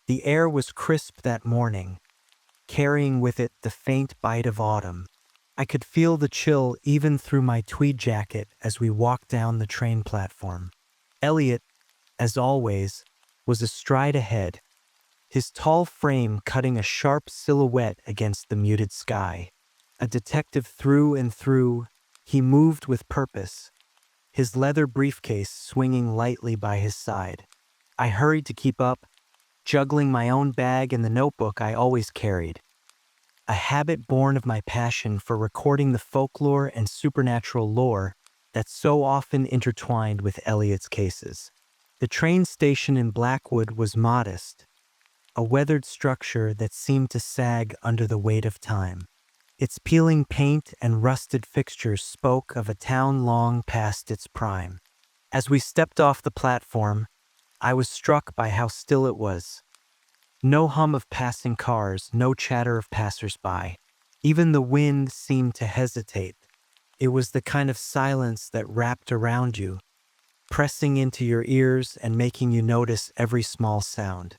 The air was crisp that morning, carrying with it the faint bite of autumn. I could feel the chill even through my tweed jacket as we walked down the train platform. Elliot, as always, was a stride ahead, his tall frame cutting a sharp silhouette against the muted sky. A detective through and through, he moved with purpose, his leather briefcase swinging lightly by his side. I hurried to keep up, juggling my own bag and the notebook I always carried, a habit born of my passion for recording the folklore and supernatural lore that so often intertwined with Elliot's cases. The train station in Blackwood was modest, a weathered structure that seemed to sag under the weight of time. Its peeling paint and rusted fixtures spoke of a town long past its prime. As we stepped off the platform, I was struck by how still it was. No hum of passing cars, no chatter of passers-by. Even the wind seemed to hesitate. It was the kind of silence that wrapped around you, pressing into your ears and making you notice every small sound.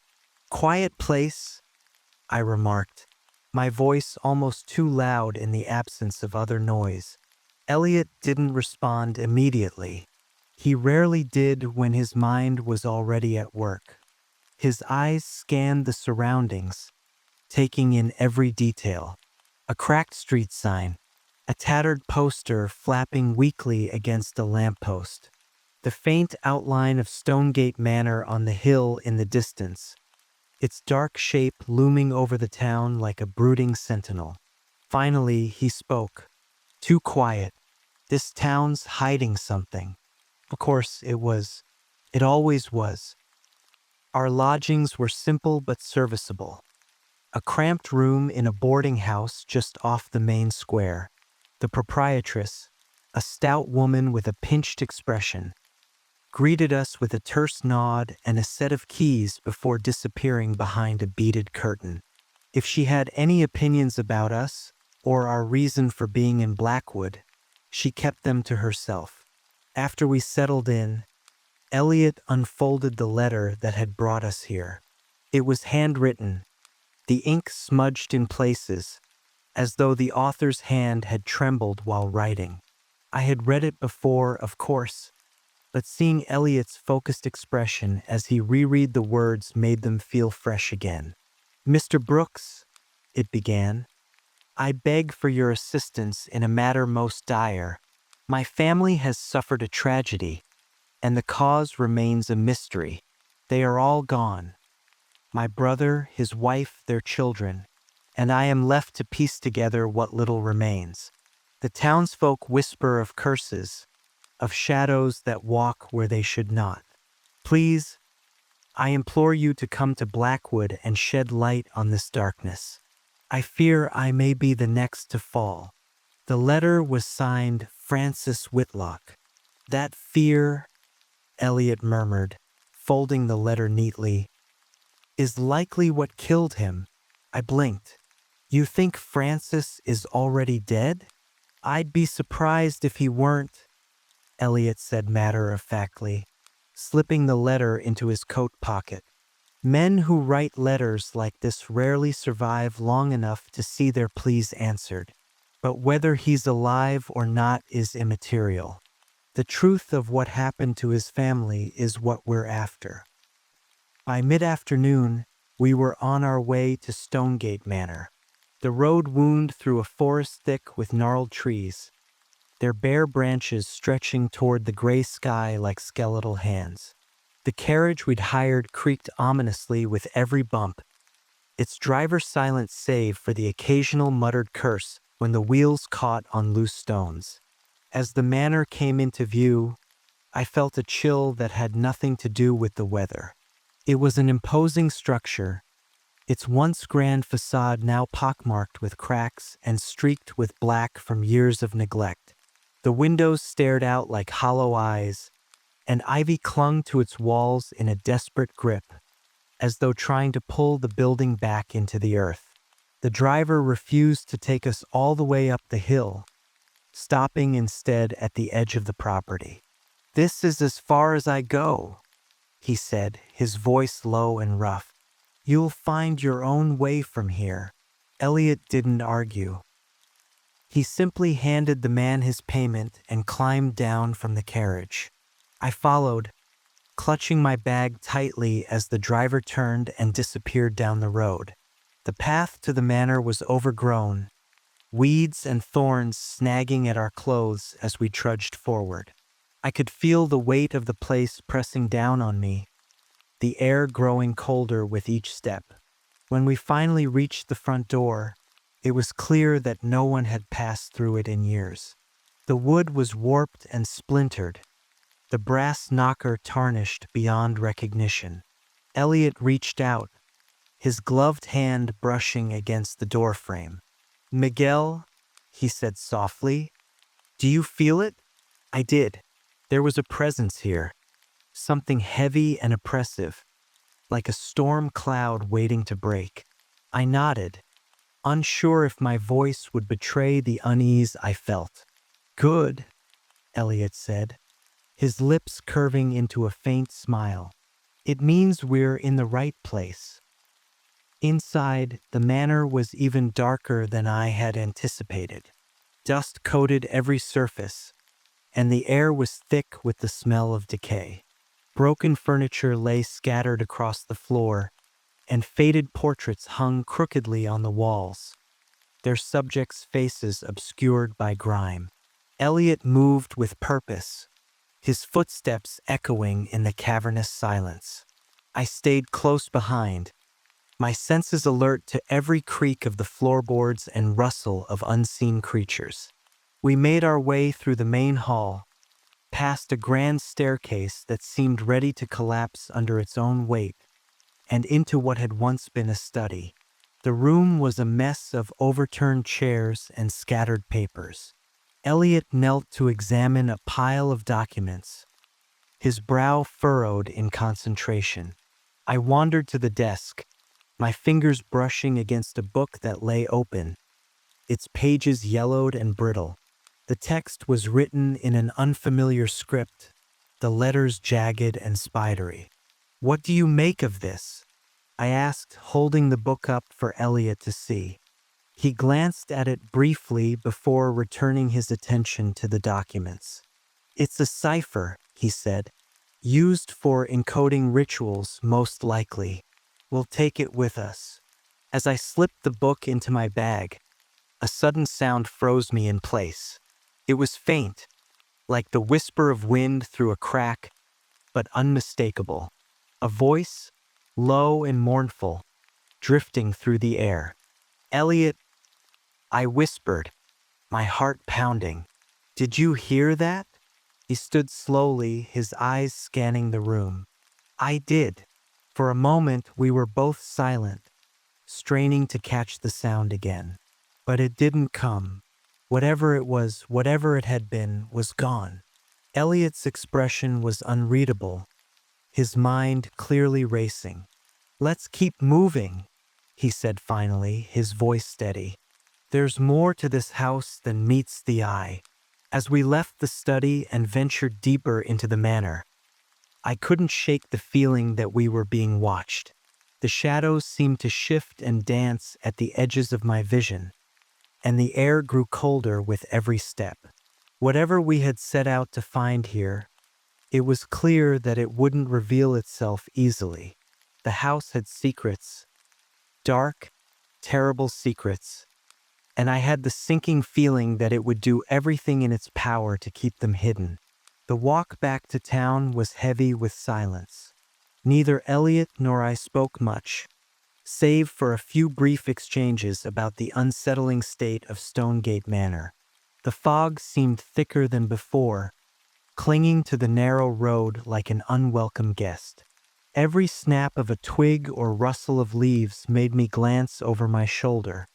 "Quiet place," I remarked, my voice almost too loud in the absence of other noise. Elliot didn't respond immediately. He rarely did when his mind was already at work. His eyes scanned the surroundings, taking in every detail. A cracked street sign, a tattered poster flapping weakly against a lamppost, the faint outline of Stonegate Manor on the hill in the distance, its dark shape looming over the town like a brooding sentinel. Finally, he spoke. "Too quiet. This town's hiding something." Of course, it was. It always was. Our lodgings were simple but serviceable. A cramped room in a boarding house just off the main square. The proprietress, a stout woman with a pinched expression, greeted us with a terse nod and a set of keys before disappearing behind a beaded curtain. If she had any opinions about us, or our reason for being in Blackwood, she kept them to herself. After we settled in, Elliot unfolded the letter that had brought us here. It was handwritten, the ink smudged in places, as though the author's hand had trembled while writing. I had read it before, of course, but seeing Elliot's focused expression as he reread the words made them feel fresh again. "Mr. Brooks," it began, "I beg for your assistance in a matter most dire. My family has suffered a tragedy, and the cause remains a mystery. They are all gone. My brother, his wife, their children, and I am left to piece together what little remains. The townsfolk whisper of curses, of shadows that walk where they should not. Please, I implore you to come to Blackwood and shed light on this darkness. I fear I may be the next to fall." The letter was signed Francis Whitlock. "That fear," Elliot murmured, folding the letter neatly, "is likely what killed him." I blinked. "You think Francis is already dead?" "I'd be surprised if he weren't," Elliot said matter-of-factly, slipping the letter into his coat pocket. "Men who write letters like this rarely survive long enough to see their pleas answered. But whether he's alive or not is immaterial. The truth of what happened to his family is what we're after." By mid-afternoon, we were on our way to Stonegate Manor. The road wound through a forest thick with gnarled trees, their bare branches stretching toward the gray sky like skeletal hands. The carriage we'd hired creaked ominously with every bump, its driver silent save for the occasional muttered curse when the wheels caught on loose stones. As the manor came into view, I felt a chill that had nothing to do with the weather. It was an imposing structure, its once grand facade now pockmarked with cracks and streaked with black from years of neglect. The windows stared out like hollow eyes, and ivy clung to its walls in a desperate grip, as though trying to pull the building back into the earth. The driver refused to take us all the way up the hill, stopping instead at the edge of the property. "This is as far as I go," he said, his voice low and rough. You'll find your own way from here. Elliot didn't argue. He simply handed the man his payment and climbed down from the carriage. I followed, clutching my bag tightly as the driver turned and disappeared down the road. The path to the manor was overgrown, weeds and thorns snagging at our clothes as we trudged forward. I could feel the weight of the place pressing down on me, the air growing colder with each step. When we finally reached the front door, it was clear that no one had passed through it in years. The wood was warped and splintered, the brass knocker tarnished beyond recognition. Elliot reached out, his gloved hand brushing against the doorframe. "Miguel," he said softly, "do you feel it?" I did. There was a presence here, something heavy and oppressive, like a storm cloud waiting to break. I nodded, unsure if my voice would betray the unease I felt. "Good," Elliot said, his lips curving into a faint smile. "It means we're in the right place." Inside, the manor was even darker than I had anticipated. Dust coated every surface, and the air was thick with the smell of decay. Broken furniture lay scattered across the floor, and faded portraits hung crookedly on the walls, their subjects' faces obscured by grime. Elliot moved with purpose, his footsteps echoing in the cavernous silence. I stayed close behind, my senses alert to every creak of the floorboards and rustle of unseen creatures. We made our way through the main hall, past a grand staircase that seemed ready to collapse under its own weight, and into what had once been a study. The room was a mess of overturned chairs and scattered papers. Elliot knelt to examine a pile of documents, his brow furrowed in concentration. I wandered to the desk, my fingers brushing against a book that lay open, its pages yellowed and brittle. The text was written in an unfamiliar script, the letters jagged and spidery. "What do you make of this?" I asked, holding the book up for Elliot to see. He glanced at it briefly before returning his attention to the documents. "It's a cipher," he said, "used for encoding rituals, most likely. We'll take it with us." As I slipped the book into my bag, a sudden sound froze me in place. It was faint, like the whisper of wind through a crack, but unmistakable. A voice, low and mournful, drifting through the air. "Elliot," I whispered, my heart pounding. "Did you hear that?" He stood slowly, his eyes scanning the room. I did. For a moment we were both silent, straining to catch the sound again. But it didn't come. Whatever it was, whatever it had been, was gone. Elliot's expression was unreadable, his mind clearly racing. "Let's keep moving," he said finally, his voice steady. "There's more to this house than meets the eye." As we left the study and ventured deeper into the manor, I couldn't shake the feeling that we were being watched. The shadows seemed to shift and dance at the edges of my vision, and the air grew colder with every step. Whatever we had set out to find here, it was clear that it wouldn't reveal itself easily. The house had secrets, dark, terrible secrets, and I had the sinking feeling that it would do everything in its power to keep them hidden. The walk back to town was heavy with silence. Neither Elliot nor I spoke much, save for a few brief exchanges about the unsettling state of Stonegate Manor. The fog seemed thicker than before, clinging to the narrow road like an unwelcome guest. Every snap of a twig or rustle of leaves made me glance over my shoulder,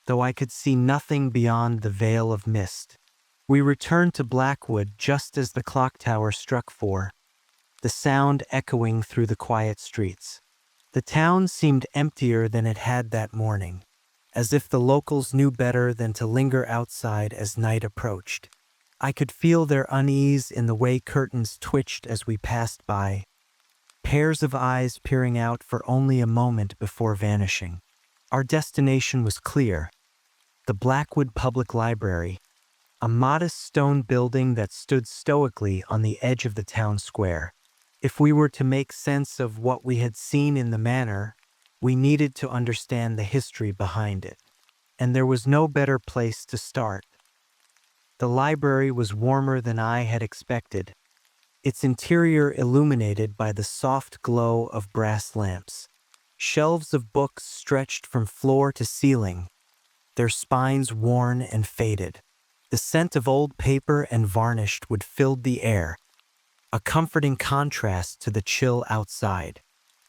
though I could see nothing beyond the veil of mist. We returned to Blackwood just as the clock tower struck 4, the sound echoing through the quiet streets. The town seemed emptier than it had that morning, as if the locals knew better than to linger outside as night approached. I could feel their unease in the way curtains twitched as we passed by, pairs of eyes peering out for only a moment before vanishing. Our destination was clear: the Blackwood Public Library, a modest stone building that stood stoically on the edge of the town square. If we were to make sense of what we had seen in the manor, we needed to understand the history behind it. And there was no better place to start. The library was warmer than I had expected, its interior illuminated by the soft glow of brass lamps. Shelves of books stretched from floor to ceiling, their spines worn and faded. The scent of old paper and varnished wood filled the air, a comforting contrast to the chill outside.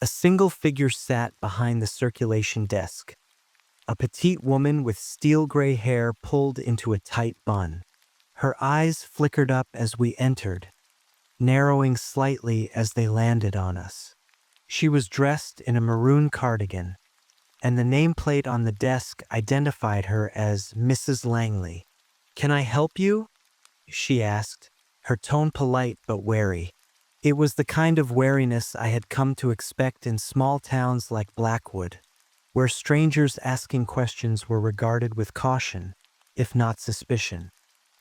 A single figure sat behind the circulation desk, a petite woman with steel-gray hair pulled into a tight bun. Her eyes flickered up as we entered, narrowing slightly as they landed on us. She was dressed in a maroon cardigan, and the nameplate on the desk identified her as Mrs. Langley. "Can I help you?" she asked, her tone polite but wary. It was the kind of wariness I had come to expect in small towns like Blackwood, where strangers asking questions were regarded with caution, if not suspicion.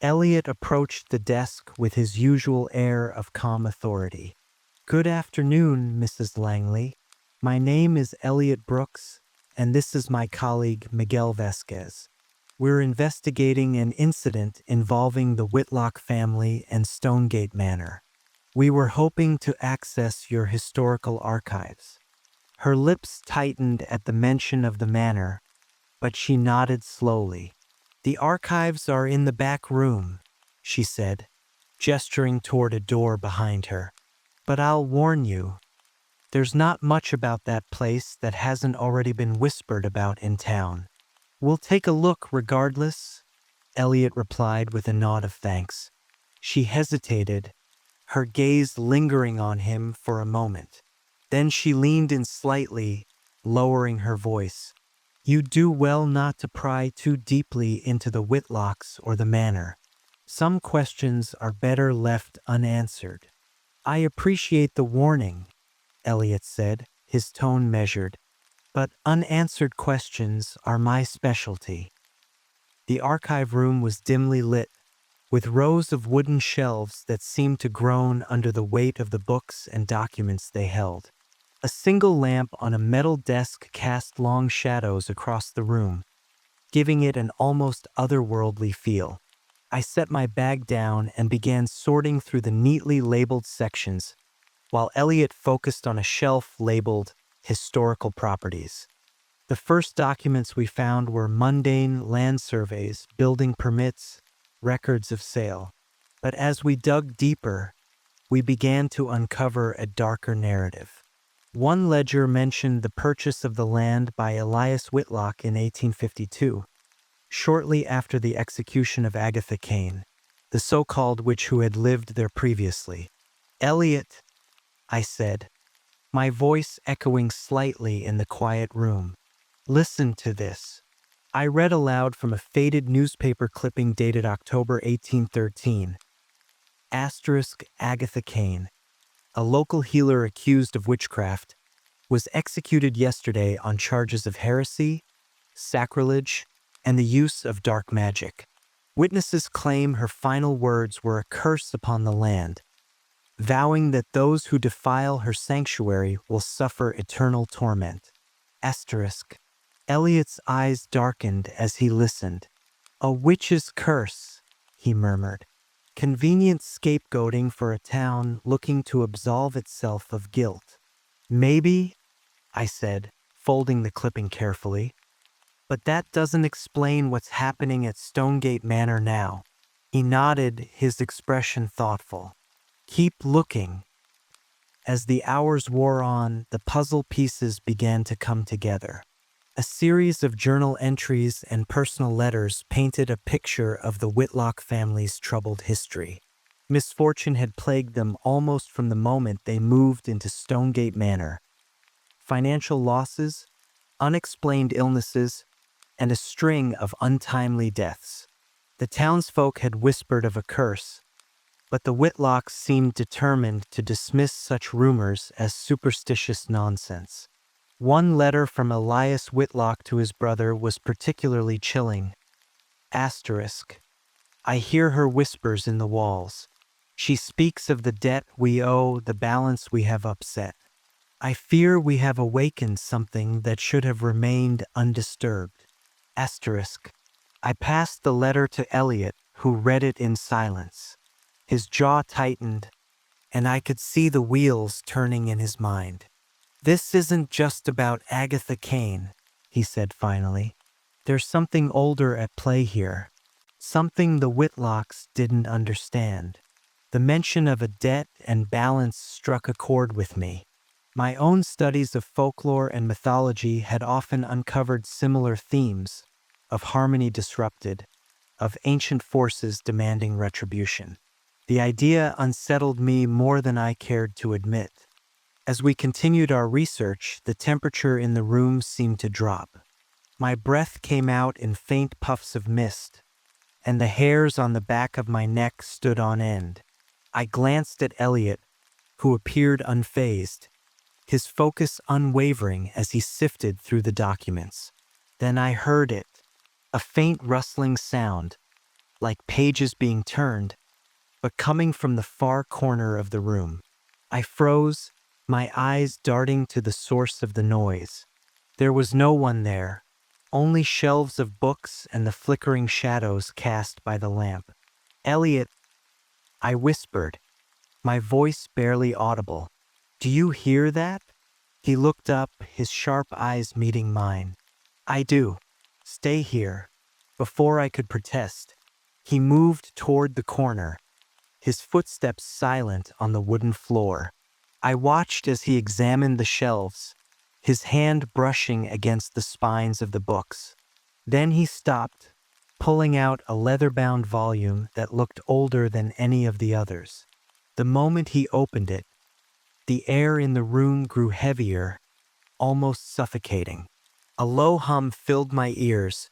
Elliot approached the desk with his usual air of calm authority. "Good afternoon, Mrs. Langley. My name is Elliot Brooks, and this is my colleague Miguel Vasquez. We're investigating an incident involving the Whitlock family and Stonegate Manor. We were hoping to access your historical archives." Her lips tightened at the mention of the manor, but she nodded slowly. "The archives are in the back room," she said, gesturing toward a door behind her. "But I'll warn you, there's not much about that place that hasn't already been whispered about in town." "We'll take a look regardless," Elliot replied with a nod of thanks. She hesitated, her gaze lingering on him for a moment. Then she leaned in slightly, lowering her voice. "You do well not to pry too deeply into the Whitlocks or the manor. Some questions are better left unanswered." "I appreciate the warning," Elliot said, his tone measured, "but unanswered questions are my specialty." The archive room was dimly lit, with rows of wooden shelves that seemed to groan under the weight of the books and documents they held. A single lamp on a metal desk cast long shadows across the room, giving it an almost otherworldly feel. I set my bag down and began sorting through the neatly labeled sections, while Elliot focused on a shelf labeled Historical Properties. The first documents we found were mundane land surveys, building permits, records of sale. But as we dug deeper, we began to uncover a darker narrative. One ledger mentioned the purchase of the land by Elias Whitlock in 1852, shortly after the execution of Agatha Kane, the so-called witch who had lived there previously. "Elliot," I said, my voice echoing slightly in the quiet room, "listen to this." I read aloud from a faded newspaper clipping dated October 1813. Agatha Kane, a local healer accused of witchcraft, was executed yesterday on charges of heresy, sacrilege, and the use of dark magic. Witnesses claim her final words were a curse upon the land, vowing that those who defile her sanctuary will suffer eternal torment. Elliot's eyes darkened as he listened. "A witch's curse," he murmured. "Convenient scapegoating for a town looking to absolve itself of guilt." "Maybe," I said, folding the clipping carefully. "But that doesn't explain what's happening at Stonegate Manor now." He nodded, his expression thoughtful. "Keep looking." As the hours wore on, the puzzle pieces began to come together. A series of journal entries and personal letters painted a picture of the Whitlock family's troubled history. Misfortune had plagued them almost from the moment they moved into Stonegate Manor. Financial losses, unexplained illnesses, and a string of untimely deaths. The townsfolk had whispered of a curse, but the Whitlocks seemed determined to dismiss such rumors as superstitious nonsense. One letter from Elias Whitlock to his brother was particularly chilling. Asterisk. I hear her whispers in the walls. She speaks of the debt we owe, the balance we have upset. I fear we have awakened something that should have remained undisturbed. Asterisk. I passed the letter to Elliot, who read it in silence. His jaw tightened, and I could see the wheels turning in his mind. This isn't just about Agatha Kane, he said finally. There's something older at play here. Something the Whitlocks didn't understand. The mention of a debt and balance struck a chord with me. My own studies of folklore and mythology had often uncovered similar themes, of harmony disrupted, of ancient forces demanding retribution. The idea unsettled me more than I cared to admit. As we continued our research, the temperature in the room seemed to drop. My breath came out in faint puffs of mist, and the hairs on the back of my neck stood on end. I glanced at Elliot, who appeared unfazed, his focus unwavering as he sifted through the documents. Then I heard it, a faint rustling sound, like pages being turned, but coming from the far corner of the room. I froze, my eyes darting to the source of the noise. There was no one there, only shelves of books and the flickering shadows cast by the lamp. Elliot, I whispered, my voice barely audible. Do you hear that? He looked up, his sharp eyes meeting mine. I do. Stay here. Before I could protest, he moved toward the corner, his footsteps silent on the wooden floor. I watched as he examined the shelves, his hand brushing against the spines of the books. Then he stopped, pulling out a leather-bound volume that looked older than any of the others. The moment he opened it, the air in the room grew heavier, almost suffocating. A low hum filled my ears,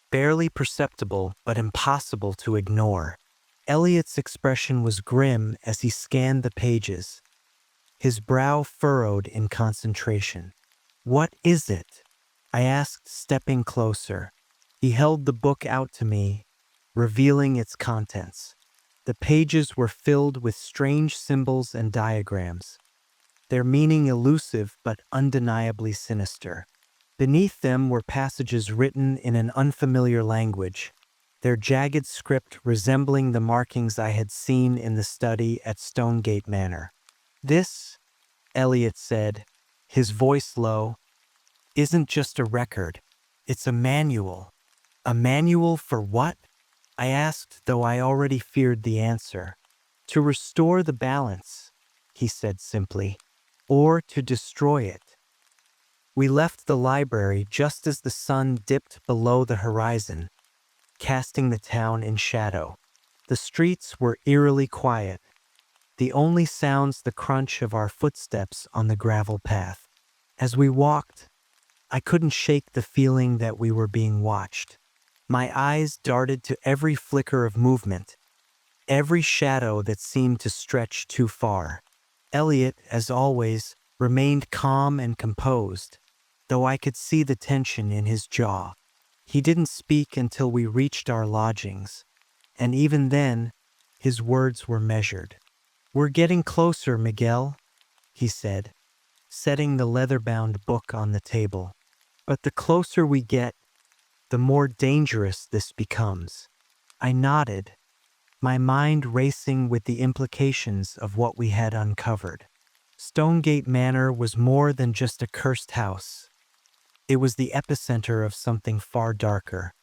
barely perceptible but impossible to ignore. Elliot's expression was grim as he scanned the pages, his brow furrowed in concentration. What is it? I asked, stepping closer. He held the book out to me, revealing its contents. The pages were filled with strange symbols and diagrams, their meaning elusive but undeniably sinister. Beneath them were passages written in an unfamiliar language, their jagged script resembling the markings I had seen in the study at Stonegate Manor. This, Elliot said, his voice low, isn't just a record. It's a manual. A manual for what? I asked, though I already feared the answer. To restore the balance, he said simply, or to destroy it. We left the library just as the sun dipped below the horizon, casting the town in shadow. The streets were eerily quiet, the only sounds the crunch of our footsteps on the gravel path. As we walked, I couldn't shake the feeling that we were being watched. My eyes darted to every flicker of movement, every shadow that seemed to stretch too far. Elliot, as always, remained calm and composed, though I could see the tension in his jaw. He didn't speak until we reached our lodgings, and even then, his words were measured. We're getting closer, Miguel, he said, setting the leather-bound book on the table. But the closer we get, the more dangerous this becomes. I nodded, my mind racing with the implications of what we had uncovered. Stonegate Manor was more than just a cursed house. It was the epicenter of something far darker,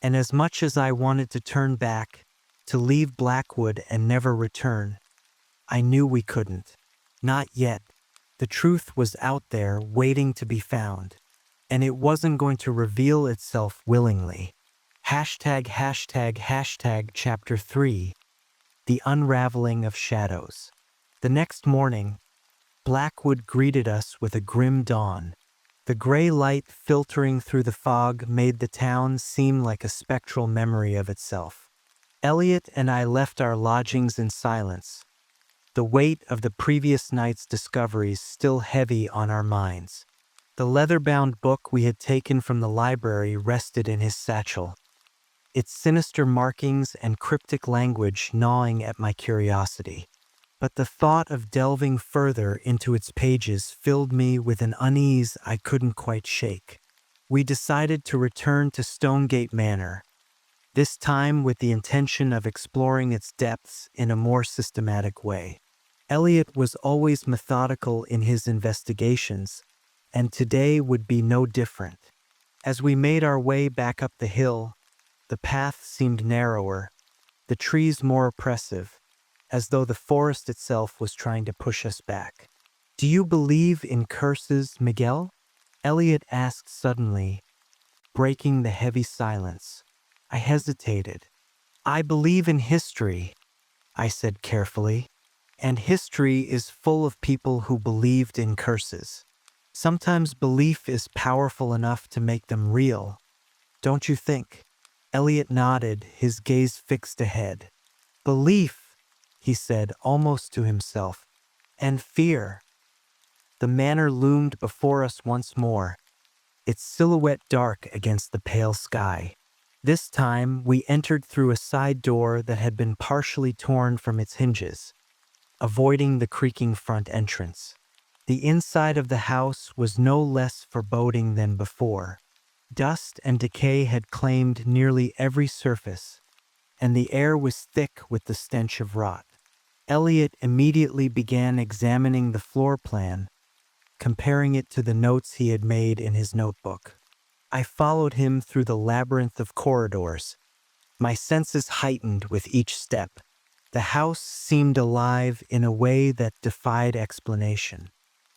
and as much as I wanted to turn back, to leave Blackwood and never return, I knew we couldn't. Not yet. The truth was out there waiting to be found, and it wasn't going to reveal itself willingly. Chapter 3, The Unraveling of Shadows. The next morning, Blackwood greeted us with a grim dawn. The gray light filtering through the fog made the town seem like a spectral memory of itself. Elliot and I left our lodgings in silence, the weight of the previous night's discoveries still heavy on our minds. The leather-bound book we had taken from the library rested in his satchel, its sinister markings and cryptic language gnawing at my curiosity. But the thought of delving further into its pages filled me with an unease I couldn't quite shake. We decided to return to Stonegate Manor, this time with the intention of exploring its depths in a more systematic way. Elliot was always methodical in his investigations, and today would be no different. As we made our way back up the hill, the path seemed narrower, the trees more oppressive, as though the forest itself was trying to push us back. "Do you believe in curses, Miguel?" Elliot asked suddenly, breaking the heavy silence. I hesitated. "I believe in history," I said carefully, "and history is full of people who believed in curses. Sometimes belief is powerful enough to make them real, don't you think?" Elliot nodded, his gaze fixed ahead. "Belief," he said almost to himself, "and fear." The manor loomed before us once more, its silhouette dark against the pale sky. This time we entered through a side door that had been partially torn from its hinges, avoiding the creaking front entrance. The inside of the house was no less foreboding than before. Dust and decay had claimed nearly every surface, and the air was thick with the stench of rot. Elliot immediately began examining the floor plan, comparing it to the notes he had made in his notebook. I followed him through the labyrinth of corridors, my senses heightened with each step. The house seemed alive in a way that defied explanation.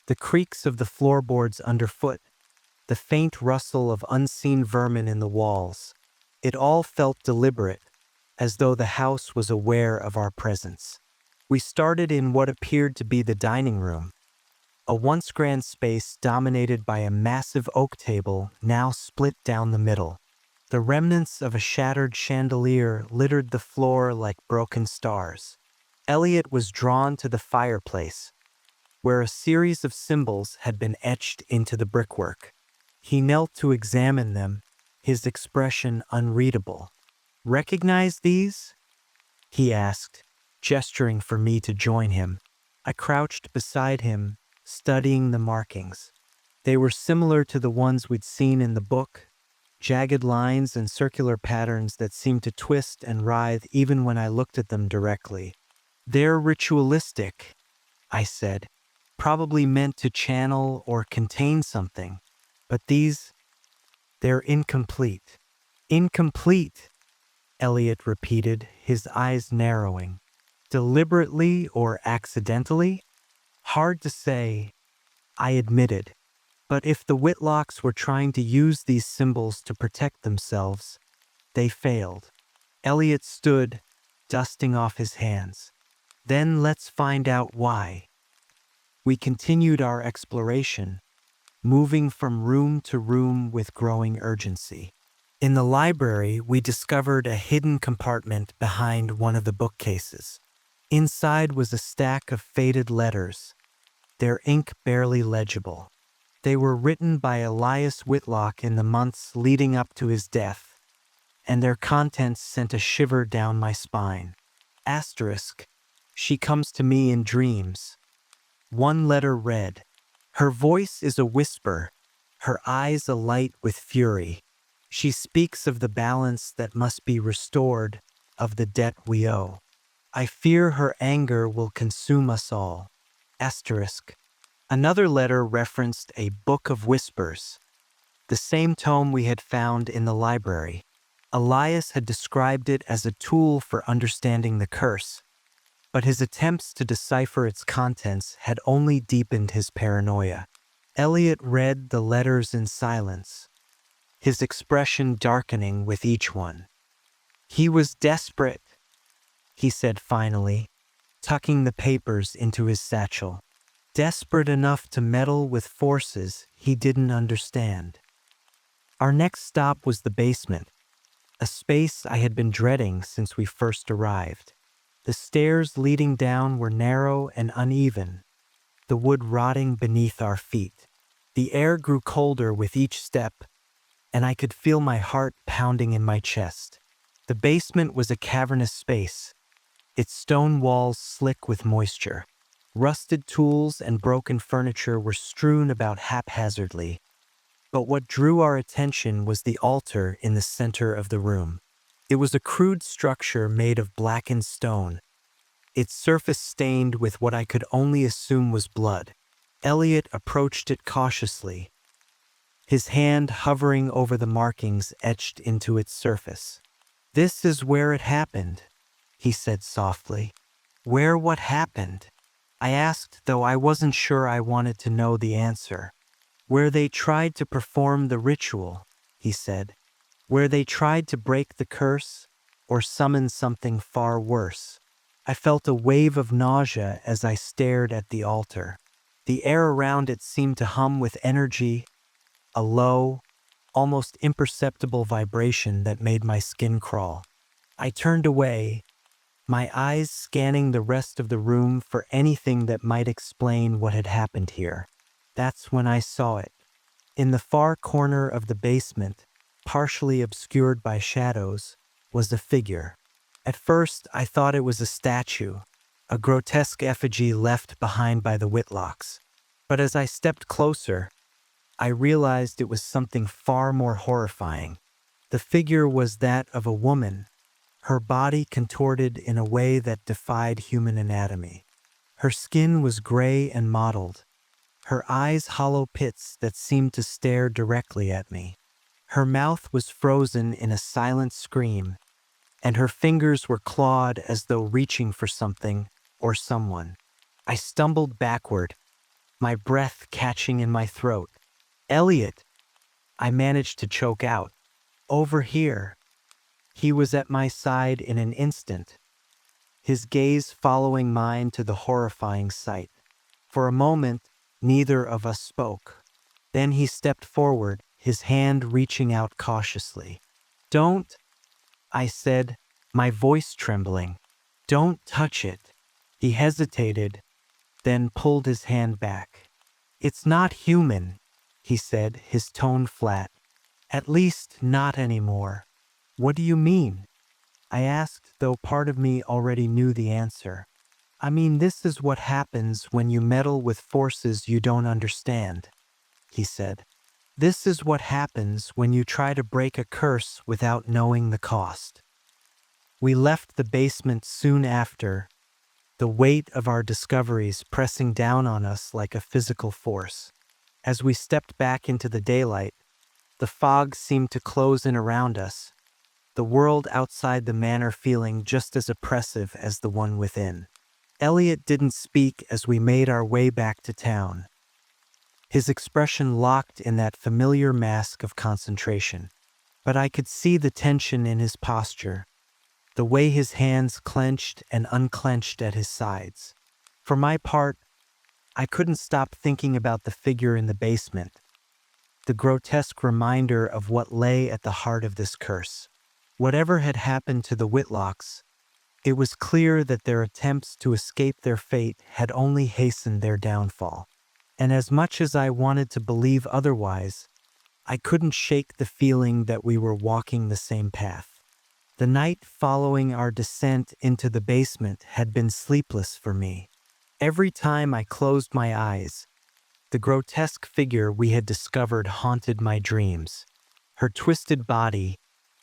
The creaks of the floorboards underfoot, the faint rustle of unseen vermin in the walls. It all felt deliberate, as though the house was aware of our presence. We started in what appeared to be the dining room, a once grand space dominated by a massive oak table now split down the middle. The remnants of a shattered chandelier littered the floor like broken stars. Elliot was drawn to the fireplace, where a series of symbols had been etched into the brickwork. He knelt to examine them, his expression unreadable. "Recognize these?" he asked, gesturing for me to join him. I crouched beside him, studying the markings. They were similar to the ones we'd seen in the book, jagged lines and circular patterns that seemed to twist and writhe even when I looked at them directly. "They're ritualistic," I said, "probably meant to channel or contain something. But they're incomplete." "Incomplete," Elliot repeated, his eyes narrowing. "Deliberately or accidentally? Hard to say," I admitted. "But if the Whitlocks were trying to use these symbols to protect themselves, they failed." Elliot stood, dusting off his hands. "Then let's find out why." We continued our exploration, moving from room to room with growing urgency. In the library, we discovered a hidden compartment behind one of the bookcases. Inside was a stack of faded letters, their ink barely legible. They were written by Elias Whitlock in the months leading up to his death, and their contents sent a shiver down my spine. Asterisk, "She comes to me in dreams." One letter read, "Her voice is a whisper, her eyes alight with fury. She speaks of the balance that must be restored, of the debt we owe. I fear her anger will consume us all." Asterisk. Another letter referenced a Book of Whispers, the same tome we had found in the library. Elias had described it as a tool for understanding the curse, but his attempts to decipher its contents had only deepened his paranoia. Elliot read the letters in silence, his expression darkening with each one. "He was desperate," he said finally, tucking the papers into his satchel. "Desperate enough to meddle with forces he didn't understand." Our next stop was the basement, a space I had been dreading since we first arrived. The stairs leading down were narrow and uneven, the wood rotting beneath our feet. The air grew colder with each step, and I could feel my heart pounding in my chest. The basement was a cavernous space, its stone walls slick with moisture. Rusted tools and broken furniture were strewn about haphazardly, but what drew our attention was the altar in the center of the room. It was a crude structure made of blackened stone, its surface stained with what I could only assume was blood. Elliot approached it cautiously, his hand hovering over the markings etched into its surface. "This is where it happened," he said softly. "Where what happened?" I asked, though I wasn't sure I wanted to know the answer. "Where they tried to perform the ritual," he said. "Where they tried to break the curse or summon something far worse." I felt a wave of nausea as I stared at the altar. The air around it seemed to hum with energy, a low, almost imperceptible vibration that made my skin crawl. I turned away, my eyes scanning the rest of the room for anything that might explain what had happened here. That's when I saw it. In the far corner of the basement, partially obscured by shadows, was a figure. At first, I thought it was a statue, a grotesque effigy left behind by the Whitlocks. But as I stepped closer, I realized it was something far more horrifying. The figure was that of a woman, her body contorted in a way that defied human anatomy. Her skin was gray and mottled, her eyes hollow pits that seemed to stare directly at me. Her mouth was frozen in a silent scream, and her fingers were clawed as though reaching for something or someone. I stumbled backward, my breath catching in my throat. "Elliot," I managed to choke out. "Over here." He was at my side in an instant, his gaze following mine to the horrifying sight. For a moment, neither of us spoke. Then he stepped forward, his hand reaching out cautiously. "Don't," I said, my voice trembling. "Don't touch it." He hesitated, then pulled his hand back. "It's not human," he said, his tone flat. "At least, not anymore." "What do you mean?" I asked, though part of me already knew the answer. "I mean, this is what happens when you meddle with forces you don't understand," he said. "This is what happens when you try to break a curse without knowing the cost." We left the basement soon after, the weight of our discoveries pressing down on us like a physical force. As we stepped back into the daylight, the fog seemed to close in around us, the world outside the manor feeling just as oppressive as the one within. Elliot didn't speak as we made our way back to town, his expression locked in that familiar mask of concentration. But I could see the tension in his posture, the way his hands clenched and unclenched at his sides. For my part, I couldn't stop thinking about the figure in the basement, the grotesque reminder of what lay at the heart of this curse. Whatever had happened to the Whitlocks, it was clear that their attempts to escape their fate had only hastened their downfall. And as much as I wanted to believe otherwise, I couldn't shake the feeling that we were walking the same path. The night following our descent into the basement had been sleepless for me. Every time I closed my eyes, the grotesque figure we had discovered haunted my dreams. Her twisted body,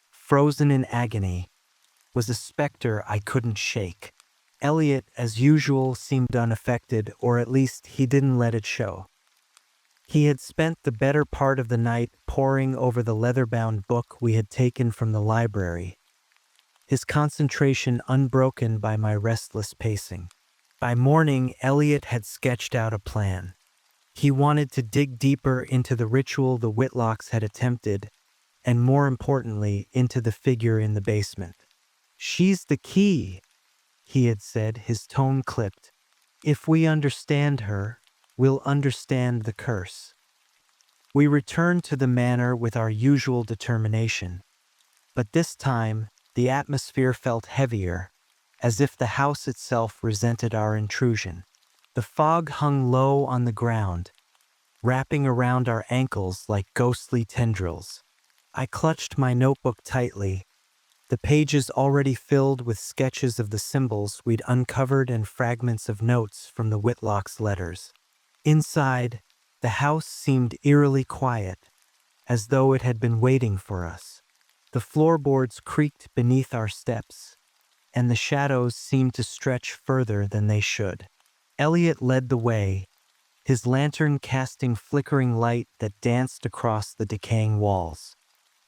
frozen in agony, was a specter I couldn't shake. Elliot, as usual, seemed unaffected, or at least he didn't let it show. He had spent the better part of the night poring over the leather-bound book we had taken from the library, his concentration unbroken by my restless pacing. By morning, Elliot had sketched out a plan. He wanted to dig deeper into the ritual the Whitlocks had attempted, and more importantly, into the figure in the basement. "She's the key," he had said, his tone clipped. "If we understand her, we'll understand the curse." We returned to the manor with our usual determination. But this time, the atmosphere felt heavier, as if the house itself resented our intrusion. The fog hung low on the ground, wrapping around our ankles like ghostly tendrils. I clutched my notebook tightly, the pages already filled with sketches of the symbols we'd uncovered and fragments of notes from the Whitlock's letters. Inside, the house seemed eerily quiet, as though it had been waiting for us. The floorboards creaked beneath our steps, and the shadows seemed to stretch further than they should. Elliot led the way, his lantern casting flickering light that danced across the decaying walls.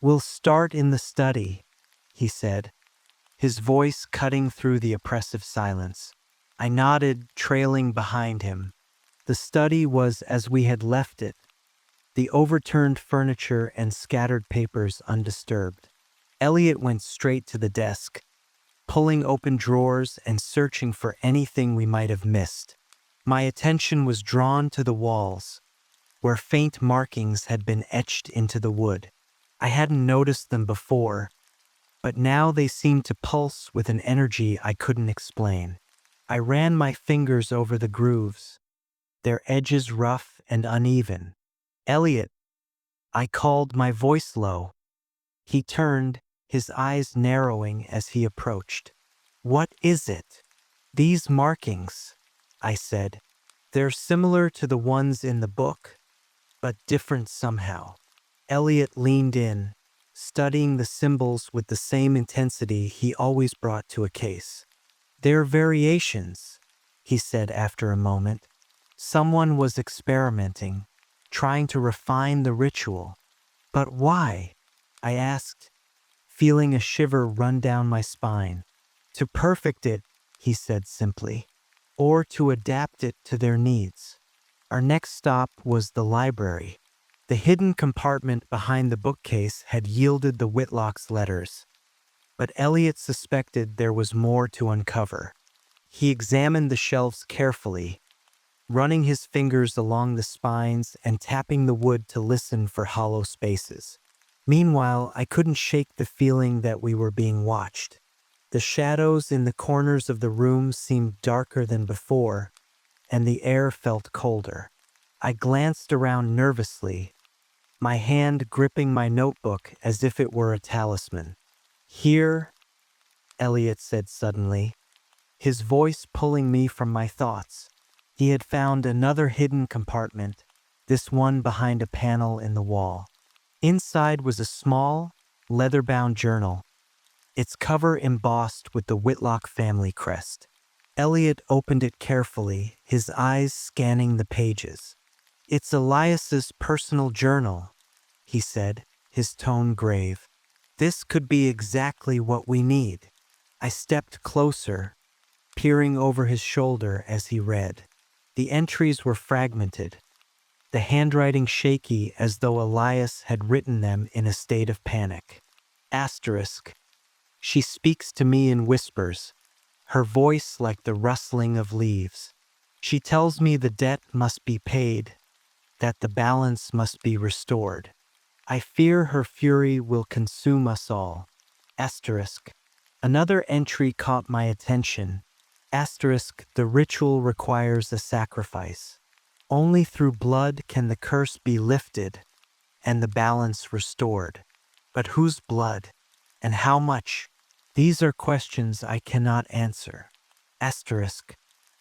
"We'll start in the study," he said, his voice cutting through the oppressive silence. I nodded, trailing behind him. The study was as we had left it, the overturned furniture and scattered papers undisturbed. Elliot went straight to the desk, pulling open drawers and searching for anything we might have missed. My attention was drawn to the walls, where faint markings had been etched into the wood. I hadn't noticed them before, but now they seemed to pulse with an energy I couldn't explain. I ran my fingers over the grooves, their edges rough and uneven. "Elliot," I called, my voice low. He turned, his eyes narrowing as he approached. "What is it?" "These markings," I said. "They're similar to the ones in the book, but different somehow." Elliot leaned in, studying the symbols with the same intensity he always brought to a case. "They're variations," he said after a moment. "Someone was experimenting, trying to refine the ritual." "But why?" I asked, feeling a shiver run down my spine. "To perfect it," he said simply, "or to adapt it to their needs." Our next stop was the library. The hidden compartment behind the bookcase had yielded the Whitlock's letters, but Elliot suspected there was more to uncover. He examined the shelves carefully, running his fingers along the spines and tapping the wood to listen for hollow spaces. Meanwhile, I couldn't shake the feeling that we were being watched. The shadows in the corners of the room seemed darker than before, and the air felt colder. I glanced around nervously, my hand gripping my notebook as if it were a talisman. "Here," Elliot said suddenly, his voice pulling me from my thoughts. He had found another hidden compartment, this one behind a panel in the wall. Inside was a small, leather-bound journal, its cover embossed with the Whitlock family crest. Elliot opened it carefully, his eyes scanning the pages. "It's Elias's personal journal," he said, his tone grave. "This could be exactly what we need." I stepped closer, peering over his shoulder as he read. The entries were fragmented, the handwriting shaky as though Elias had written them in a state of panic. Asterisk. "She speaks to me in whispers, her voice like the rustling of leaves. She tells me the debt must be paid, that the balance must be restored. I fear her fury will consume us all." Asterisk. Another entry caught my attention. Asterisk, "The ritual requires a sacrifice. Only through blood can the curse be lifted and the balance restored." But whose blood? And how much? These are questions I cannot answer. Asterisk.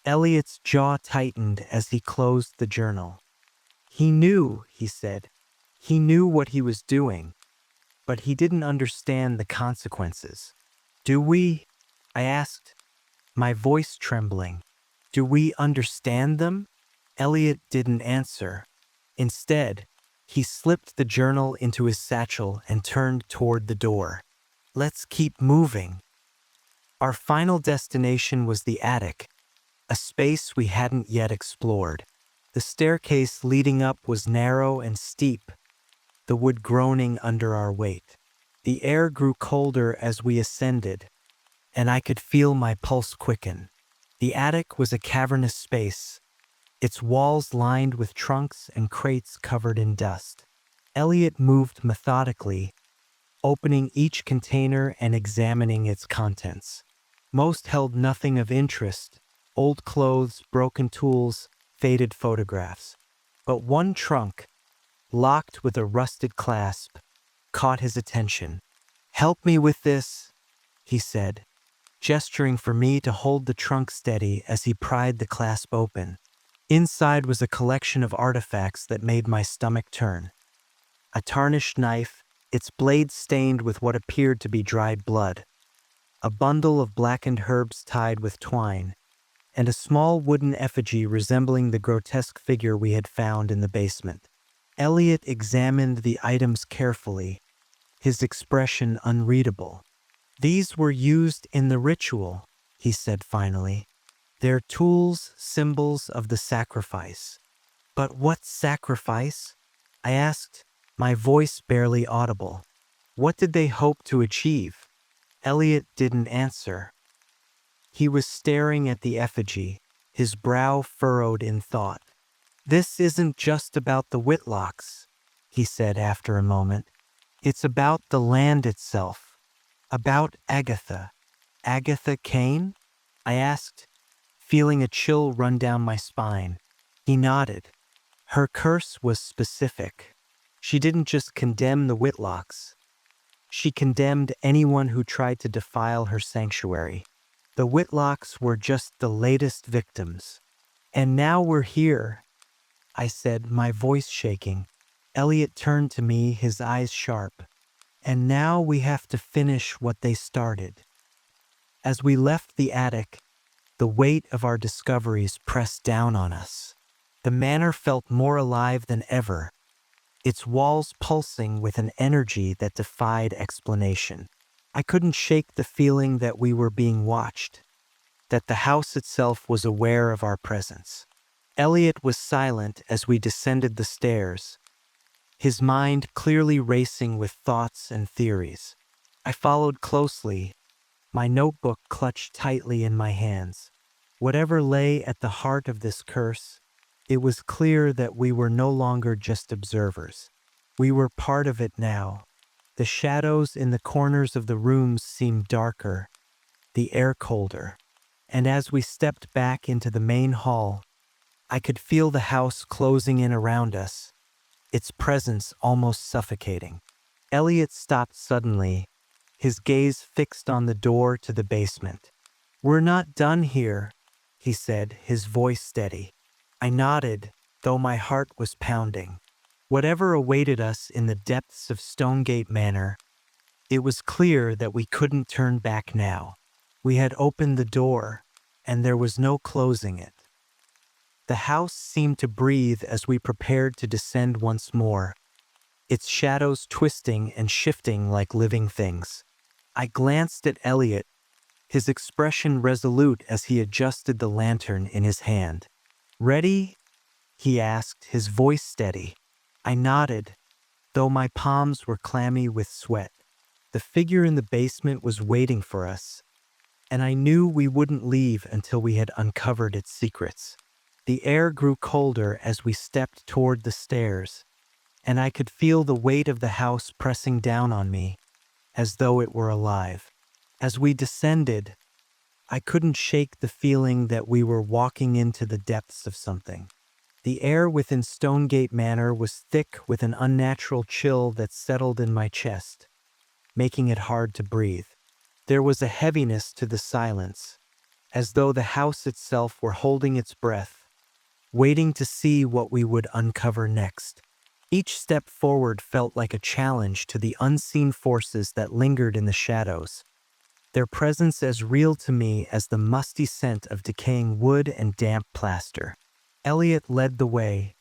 Elliot's jaw tightened as he closed the journal. He knew, he said. He knew what he was doing, but he didn't understand the consequences. "Do we?" I asked, my voice trembling. "Do we understand them?" Elliot didn't answer. Instead, he slipped the journal into his satchel and turned toward the door. "Let's keep moving." Our final destination was the attic, a space we hadn't yet explored. The staircase leading up was narrow and steep, the wood groaning under our weight. The air grew colder as we ascended, and I could feel my pulse quicken. The attic was a cavernous space, its walls lined with trunks and crates covered in dust. Elliot moved methodically, opening each container and examining its contents. Most held nothing of interest: old clothes, broken tools, faded photographs. But one trunk, locked with a rusted clasp, caught his attention. "Help me with this," he said, gesturing for me to hold the trunk steady as he pried the clasp open. Inside was a collection of artifacts that made my stomach turn. A tarnished knife, its blade stained with what appeared to be dried blood, a bundle of blackened herbs tied with twine, and a small wooden effigy resembling the grotesque figure we had found in the basement. Elliot examined the items carefully, his expression unreadable. "These were used in the ritual," he said finally. "They're tools, symbols of the sacrifice." "But what sacrifice?" I asked, my voice barely audible. "What did they hope to achieve?" Elliot didn't answer. He was staring at the effigy, his brow furrowed in thought. "This isn't just about the Whitlocks," he said after a moment. "It's about the land itself. About Agatha." "Agatha Kane?" I asked, feeling a chill run down my spine. He nodded. "Her curse was specific. She didn't just condemn the Whitlocks. She condemned anyone who tried to defile her sanctuary. The Whitlocks were just the latest victims. And now we're here," I said, my voice shaking. Elliot turned to me, his eyes sharp. "And now we have to finish what they started." As we left the attic, the weight of our discoveries pressed down on us. The manor felt more alive than ever, its walls pulsing with an energy that defied explanation. I couldn't shake the feeling that we were being watched, that the house itself was aware of our presence. Elliot was silent as we descended the stairs, his mind clearly racing with thoughts and theories. I followed closely, my notebook clutched tightly in my hands. Whatever lay at the heart of this curse, it was clear that we were no longer just observers. We were part of it now. The shadows in the corners of the rooms seemed darker, the air colder. And as we stepped back into the main hall, I could feel the house closing in around us, its presence almost suffocating. Elliot stopped suddenly, his gaze fixed on the door to the basement. "We're not done here," he said, his voice steady. I nodded, though my heart was pounding. Whatever awaited us in the depths of Stonegate Manor, it was clear that we couldn't turn back now. We had opened the door, and there was no closing it. The house seemed to breathe as we prepared to descend once more, its shadows twisting and shifting like living things. I glanced at Elliot, his expression resolute as he adjusted the lantern in his hand. "Ready?" he asked, his voice steady. I nodded, though my palms were clammy with sweat. The figure in the basement was waiting for us, and I knew we wouldn't leave until we had uncovered its secrets. The air grew colder as we stepped toward the stairs, and I could feel the weight of the house pressing down on me, as though it were alive. As we descended, I couldn't shake the feeling that we were walking into the depths of something. The air within Stonegate Manor was thick with an unnatural chill that settled in my chest, making it hard to breathe. There was a heaviness to the silence, as though the house itself were holding its breath, waiting to see what we would uncover next. Each step forward felt like a challenge to the unseen forces that lingered in the shadows, their presence as real to me as the musty scent of decaying wood and damp plaster. Elliot led the way,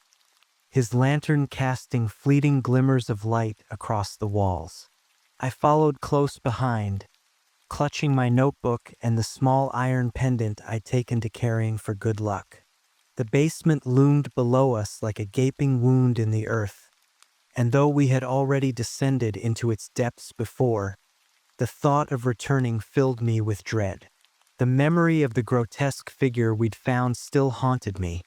his lantern casting fleeting glimmers of light across the walls. I followed close behind, clutching my notebook and the small iron pendant I'd taken to carrying for good luck. The basement loomed below us like a gaping wound in the earth, and though we had already descended into its depths before, the thought of returning filled me with dread. The memory of the grotesque figure we'd found still haunted me,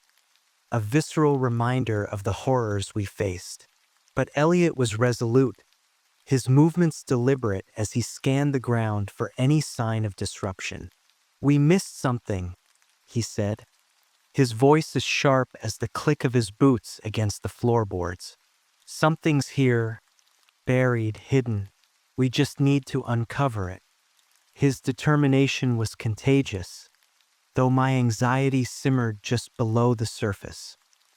a visceral reminder of the horrors we faced. But Elliot was resolute, his movements deliberate as he scanned the ground for any sign of disruption. "We missed something," he said, his voice as sharp as the click of his boots against the floorboards. "Something's here, buried, hidden. We just need to uncover it." His determination was contagious, though my anxiety simmered just below the surface.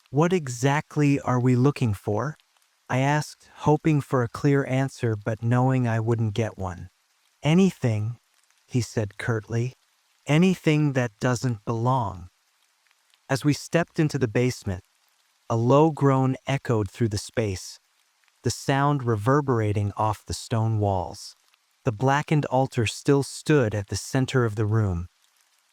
"What exactly are we looking for?" I asked, hoping for a clear answer but knowing I wouldn't get one. "Anything," he said curtly. "Anything that doesn't belong." As we stepped into the basement, a low groan echoed through the space, the sound reverberating off the stone walls. The blackened altar still stood at the center of the room,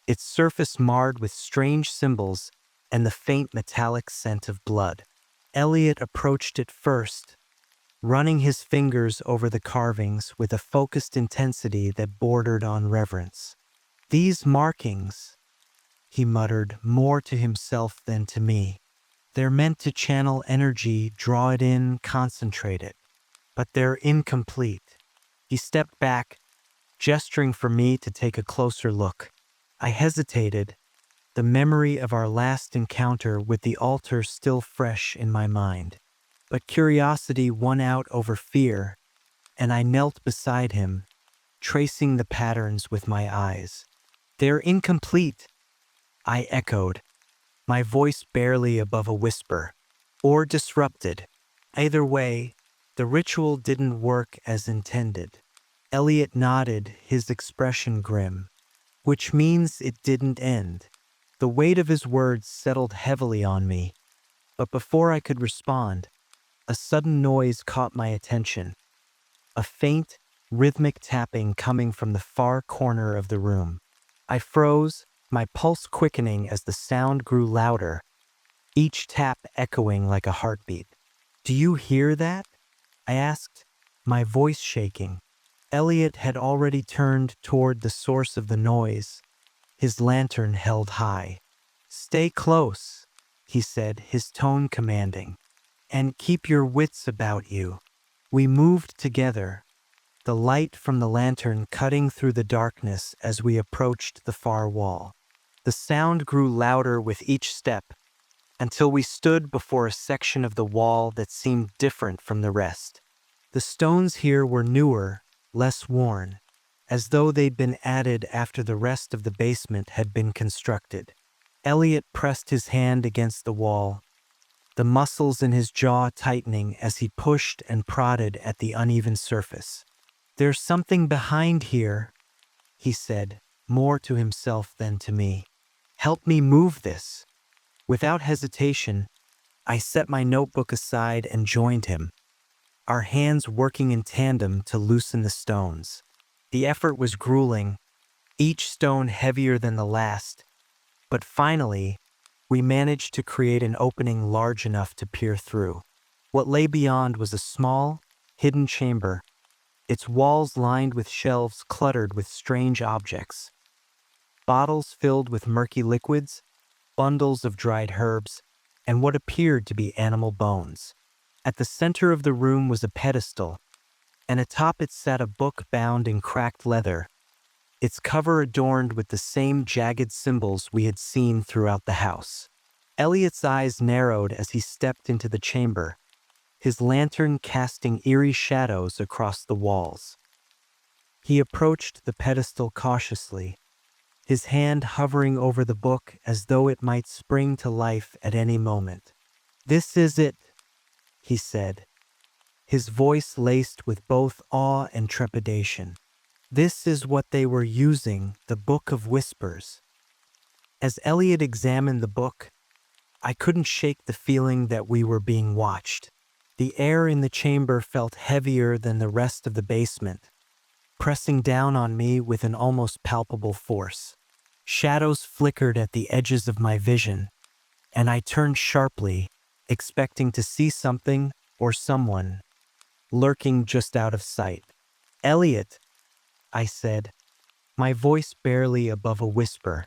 its surface marred with strange symbols and the faint metallic scent of blood. Elliot approached it first, running his fingers over the carvings with a focused intensity that bordered on reverence. "These markings," he muttered, more to himself than to me. "They're meant to channel energy, draw it in, concentrate it. But they're incomplete." He stepped back, gesturing for me to take a closer look. I hesitated, the memory of our last encounter with the altar still fresh in my mind. But curiosity won out over fear, and I knelt beside him, tracing the patterns with my eyes. "They're incomplete," I echoed, my voice barely above a whisper. "Or disrupted. Either way, the ritual didn't work as intended." Elliot nodded, his expression grim. "Which means it didn't end." The weight of his words settled heavily on me, but before I could respond, a sudden noise caught my attention. A faint, rhythmic tapping coming from the far corner of the room. I froze, my pulse quickening as the sound grew louder, each tap echoing like a heartbeat. "Do you hear that?" I asked, my voice shaking. Elliot had already turned toward the source of the noise, his lantern held high. "Stay close," he said, his tone commanding. "And keep your wits about you." We moved together, the light from the lantern cutting through the darkness as we approached the far wall. The sound grew louder with each step, until we stood before a section of the wall that seemed different from the rest. The stones here were newer, less worn, as though they'd been added after the rest of the basement had been constructed. Elliot pressed his hand against the wall, the muscles in his jaw tightening as he pushed and prodded at the uneven surface. "There's something behind here," he said, more to himself than to me. "Help me move this." Without hesitation, I set my notebook aside and joined him, our hands working in tandem to loosen the stones. The effort was grueling, each stone heavier than the last, but finally, we managed to create an opening large enough to peer through. What lay beyond was a small, hidden chamber, its walls lined with shelves cluttered with strange objects. Bottles filled with murky liquids, bundles of dried herbs, and what appeared to be animal bones. At the center of the room was a pedestal, and atop it sat a book bound in cracked leather, its cover adorned with the same jagged symbols we had seen throughout the house. Elliot's eyes narrowed as he stepped into the chamber, his lantern casting eerie shadows across the walls. He approached the pedestal cautiously, his hand hovering over the book as though it might spring to life at any moment. "This is it," he said, his voice laced with both awe and trepidation. "This is what they were using, the Book of Whispers." As Elliot examined the book, I couldn't shake the feeling that we were being watched. The air in the chamber felt heavier than the rest of the basement, pressing down on me with an almost palpable force. Shadows flickered at the edges of my vision, and I turned sharply, expecting to see something or someone lurking just out of sight. "Elliot," I said, my voice barely above a whisper,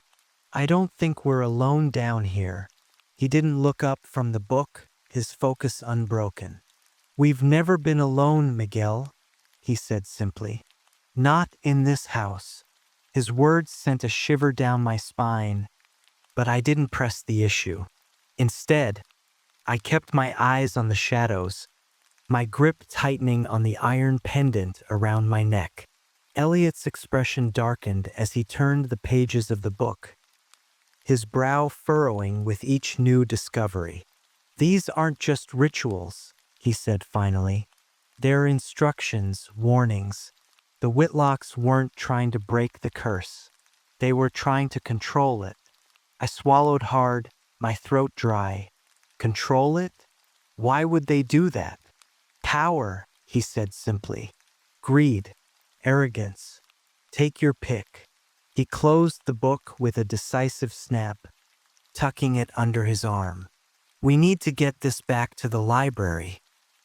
"I don't think we're alone down here." He didn't look up from the book, his focus unbroken. "We've never been alone, Miguel," he said simply. Not in this house. His words sent a shiver down my spine, but I didn't press the issue. Instead, I kept my eyes on the shadows, my grip tightening on the iron pendant around my neck. Elliot's expression darkened as he turned the pages of the book, his brow furrowing with each new discovery. These aren't just rituals, he said finally. They're instructions, warnings. The Whitlocks weren't trying to break the curse. They were trying to control it. I swallowed hard, my throat dry. Control it? Why would they do that? Power, he said simply. Greed, arrogance. Take your pick. He closed the book with a decisive snap, tucking it under his arm. We need to get this back to the library.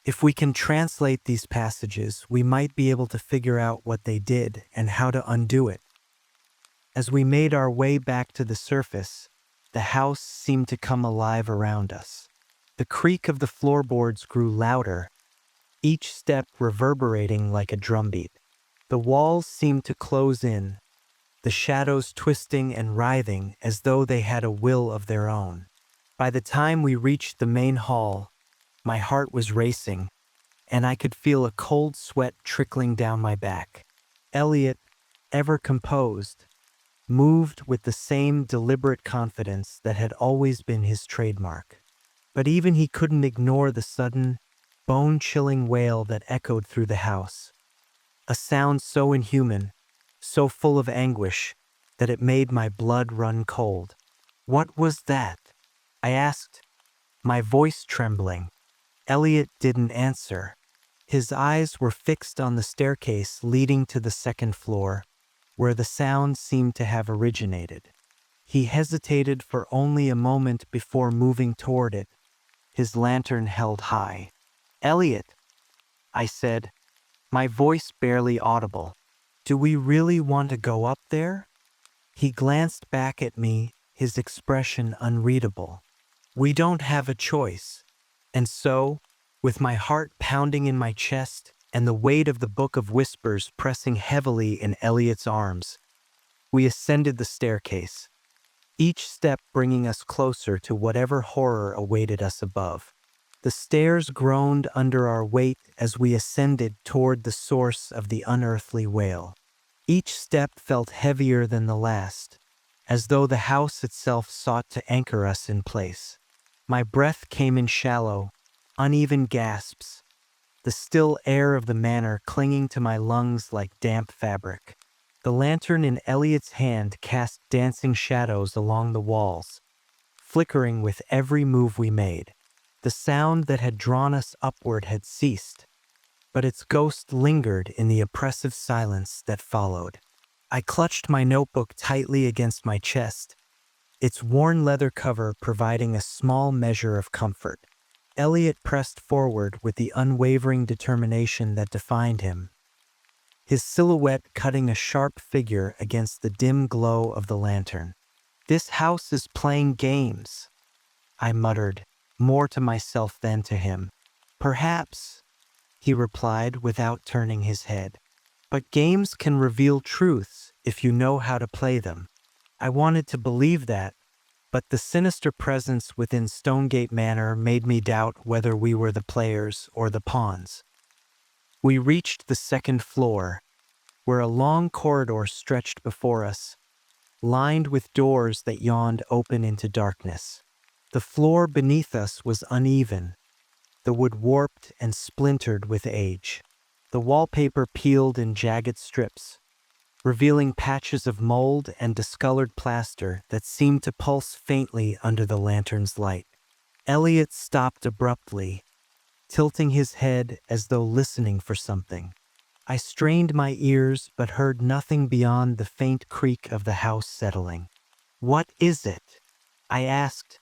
If we can translate these passages, we might be able to figure out what they did and how to undo it. As we made our way back to the surface, the house seemed to come alive around us. The creak of the floorboards grew louder, each step reverberating like a drumbeat. The walls seemed to close in, the shadows twisting and writhing as though they had a will of their own. By the time we reached the main hall, my heart was racing, and I could feel a cold sweat trickling down my back. Elliot, ever composed, moved with the same deliberate confidence that had always been his trademark. But even he couldn't ignore the sudden, bone-chilling wail that echoed through the house. A sound so inhuman, so full of anguish, that it made my blood run cold. What was that? I asked, my voice trembling. Elliot didn't answer. His eyes were fixed on the staircase leading to the second floor, where the sound seemed to have originated. He hesitated for only a moment before moving toward it, his lantern held high. Elliot, I said, my voice barely audible. Do we really want to go up there? He glanced back at me, his expression unreadable. We don't have a choice. And so, with my heart pounding in my chest and the weight of the Book of Whispers pressing heavily in Elliot's arms, we ascended the staircase, each step bringing us closer to whatever horror awaited us above. The stairs groaned under our weight as we ascended toward the source of the unearthly wail. Each step felt heavier than the last, as though the house itself sought to anchor us in place. My breath came in shallow, uneven gasps, the still air of the manor clinging to my lungs like damp fabric. The lantern in Elliot's hand cast dancing shadows along the walls, flickering with every move we made. The sound that had drawn us upward had ceased, but its ghost lingered in the oppressive silence that followed. I clutched my notebook tightly against my chest, its worn leather cover providing a small measure of comfort. Elliot pressed forward with the unwavering determination that defined him, his silhouette cutting a sharp figure against the dim glow of the lantern. This house is playing games, I muttered, more to myself than to him. Perhaps, he replied without turning his head. But games can reveal truths if you know how to play them. I wanted to believe that, but the sinister presence within Stonegate Manor made me doubt whether we were the players or the pawns. We reached the second floor, where a long corridor stretched before us, lined with doors that yawned open into darkness. The floor beneath us was uneven, the wood warped and splintered with age. The wallpaper peeled in jagged strips, revealing patches of mold and discolored plaster that seemed to pulse faintly under the lantern's light. Elliot stopped abruptly, tilting his head as though listening for something. I strained my ears but heard nothing beyond the faint creak of the house settling. "What is it?" I asked,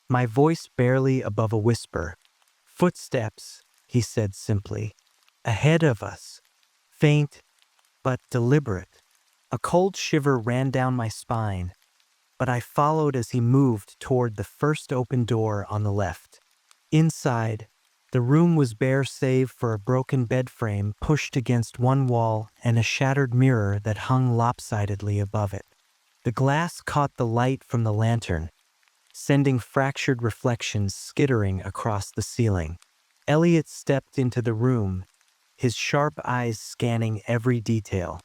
my voice barely above a whisper. "Footsteps," he said simply. "Ahead of us. Faint, but deliberate." A cold shiver ran down my spine, but I followed as he moved toward the first open door on the left. Inside, The room was bare save for a broken bed frame pushed against one wall and a shattered mirror that hung lopsidedly above it. The glass caught the light from the lantern, sending fractured reflections skittering across the ceiling. Elliot stepped into the room, his sharp eyes scanning every detail.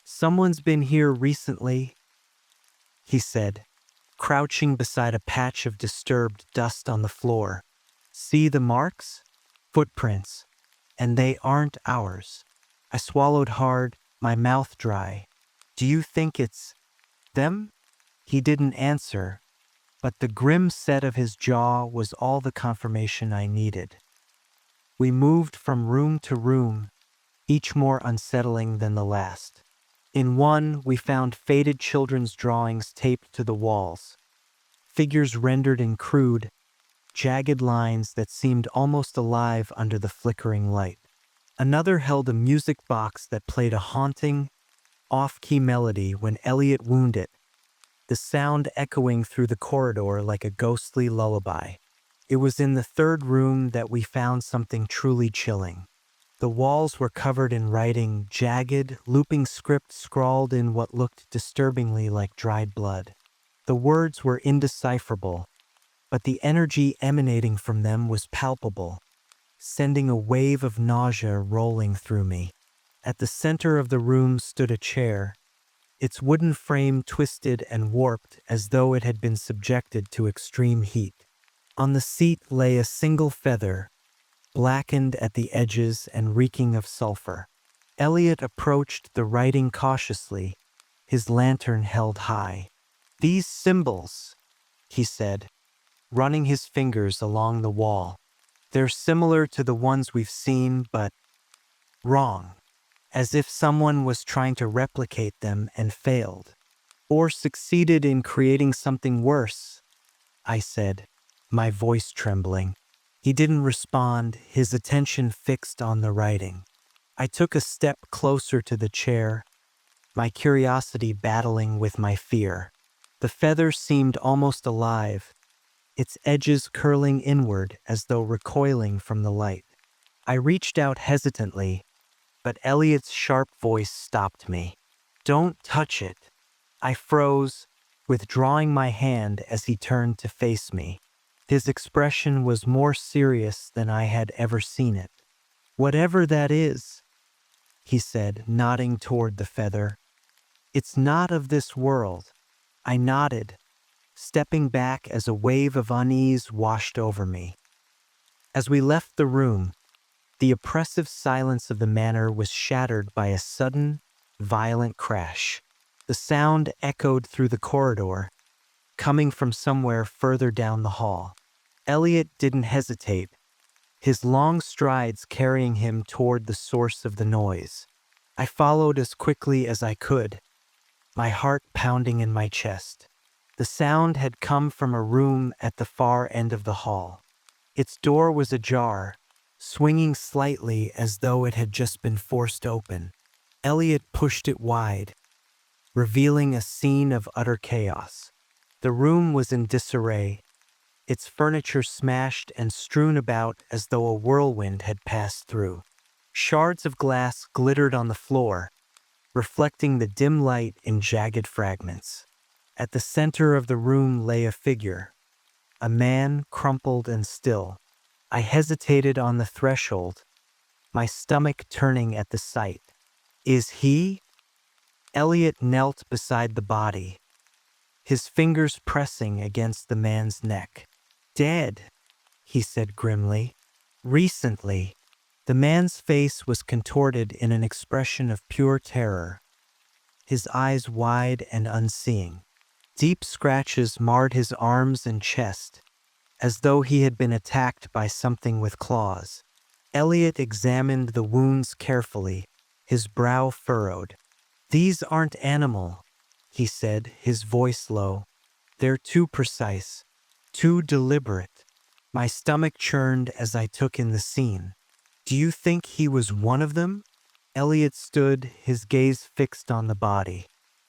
"Someone's been here recently," he said, crouching beside a patch of disturbed dust on the floor. "See the marks? Footprints. And they aren't ours." I swallowed hard, my mouth dry. "Do you think it's them?" He didn't answer, but the grim set of his jaw was all the confirmation I needed. We moved from room to room, each more unsettling than the last. In one, we found faded children's drawings taped to the walls, figures rendered in crude, jagged lines that seemed almost alive under the flickering light. Another held a music box that played a haunting, off-key melody when Elliot wound it, the sound echoing through the corridor like a ghostly lullaby. It was in the third room that we found something truly chilling. The walls were covered in writing, jagged, looping script scrawled in what looked disturbingly like dried blood. The words were indecipherable, but the energy emanating from them was palpable, sending a wave of nausea rolling through me. At the center of the room stood a chair, its wooden frame twisted and warped as though it had been subjected to extreme heat. On the seat lay a single feather, blackened at the edges and reeking of sulfur. Elliot approached the writing cautiously, his lantern held high. "These symbols," he said, running his fingers along the wall. "They're similar to the ones we've seen, but wrong. As if someone was trying to replicate them and failed. Or succeeded in creating something worse," I said, my voice trembling. He didn't respond, his attention fixed on the writing. I took a step closer to the chair, my curiosity battling with my fear. The feather seemed almost alive, its edges curling inward as though recoiling from the light. I reached out hesitantly, but Elliot's sharp voice stopped me. "Don't touch it." I froze, withdrawing my hand as he turned to face me. His expression was more serious than I had ever seen it. "Whatever that is," he said, nodding toward the feather, "it's not of this world." I nodded, stepping back as a wave of unease washed over me. As we left the room, the oppressive silence of the manor was shattered by a sudden, violent crash. The sound echoed through the corridor, coming from somewhere further down the hall. Elliot didn't hesitate, his long strides carrying him toward the source of the noise. I followed as quickly as I could, my heart pounding in my chest. The sound had come from a room at the far end of the hall. Its door was ajar, swinging slightly as though it had just been forced open. Elliot pushed it wide, revealing a scene of utter chaos. The room was in disarray, its furniture smashed and strewn about as though a whirlwind had passed through. Shards of glass glittered on the floor, reflecting the dim light in jagged fragments. At the center of the room lay a figure, a man crumpled and still. I hesitated on the threshold, my stomach turning at the sight. "Is he?" Elliot knelt beside the body, his fingers pressing against the man's neck. "Dead," he said grimly. "Recently." The man's face was contorted in an expression of pure terror, his eyes wide and unseeing. Deep scratches marred his arms and chest, as though he had been attacked by something with claws. Elliot examined the wounds carefully, his brow furrowed. "These aren't animal," he said, his voice low. "They're too precise, too deliberate." My stomach churned as I took in the scene. "Do you think he was one of them?" Elliot stood, his gaze fixed on the body.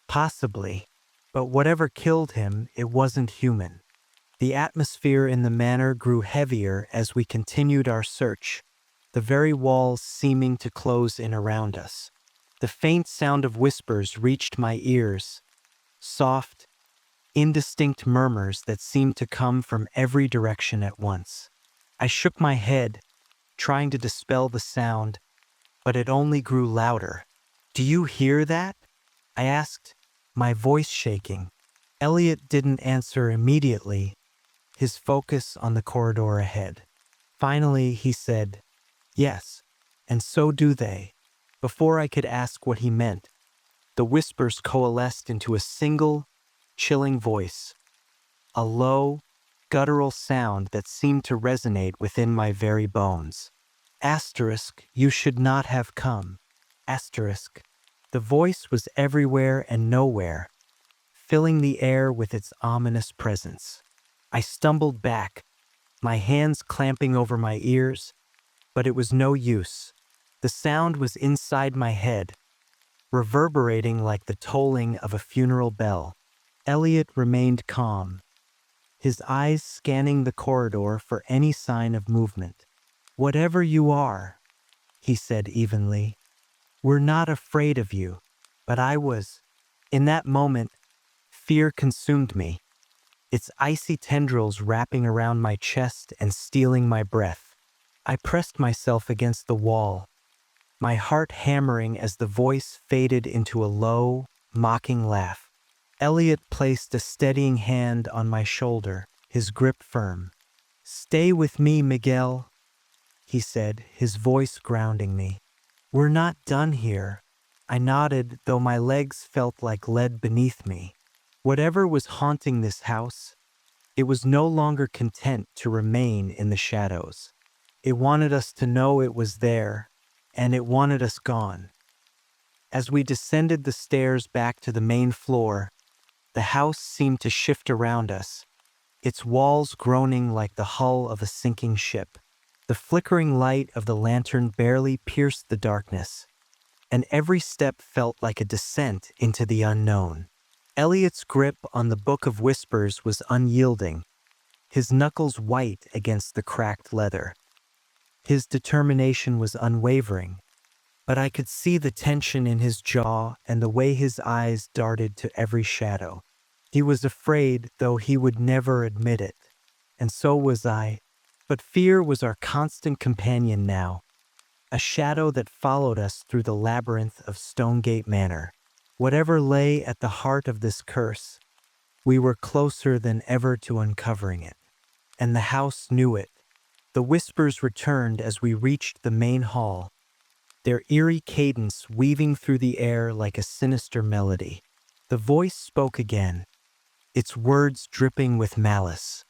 "Possibly, but whatever killed him, it wasn't human. The atmosphere in the manor grew heavier as we continued our search, the very walls seeming to close in around us. The faint sound of whispers reached my ears, soft, indistinct murmurs that seemed to come from every direction at once. I shook my head, trying to dispel the sound, but it only grew louder. "Do you hear that?" I asked, my voice shaking. Elliot didn't answer immediately, his focus on the corridor ahead. Finally, he said, "Yes, and so do they." Before I could ask what he meant, the whispers coalesced into a single, chilling voice, a low, guttural sound that seemed to resonate within my very bones. Asterisk, "You should not have come." Asterisk. The voice was everywhere and nowhere, filling the air with its ominous presence. I stumbled back, my hands clamping over my ears, but it was no use. The sound was inside my head, reverberating like the tolling of a funeral bell. Elliot remained calm, his eyes scanning the corridor for any sign of movement. "Whatever you are," he said evenly, "we're not afraid of you." But I was. In that moment, fear consumed me, its icy tendrils wrapping around my chest and stealing my breath. I pressed myself against the wall, my heart hammering as the voice faded into a low, mocking laugh. Elliot placed a steadying hand on my shoulder, his grip firm. "Stay with me, Miguel," he said, his voice grounding me. "We're not done here." I nodded, though my legs felt like lead beneath me. Whatever was haunting this house, it was no longer content to remain in the shadows. It wanted us to know it was there, and it wanted us gone. As we descended the stairs back to the main floor, the house seemed to shift around us, its walls groaning like the hull of a sinking ship. The flickering light of the lantern barely pierced the darkness, and every step felt like a descent into the unknown. Elliot's grip on the Book of Whispers was unyielding, his knuckles white against the cracked leather. His determination was unwavering, but I could see the tension in his jaw and the way his eyes darted to every shadow. He was afraid, though he would never admit it, and so was I. But fear was our constant companion now, a shadow that followed us through the labyrinth of Stonegate Manor. Whatever lay at the heart of this curse, we were closer than ever to uncovering it. And the house knew it. The whispers returned as we reached the main hall, their eerie cadence weaving through the air like a sinister melody. The voice spoke again, its words dripping with malice.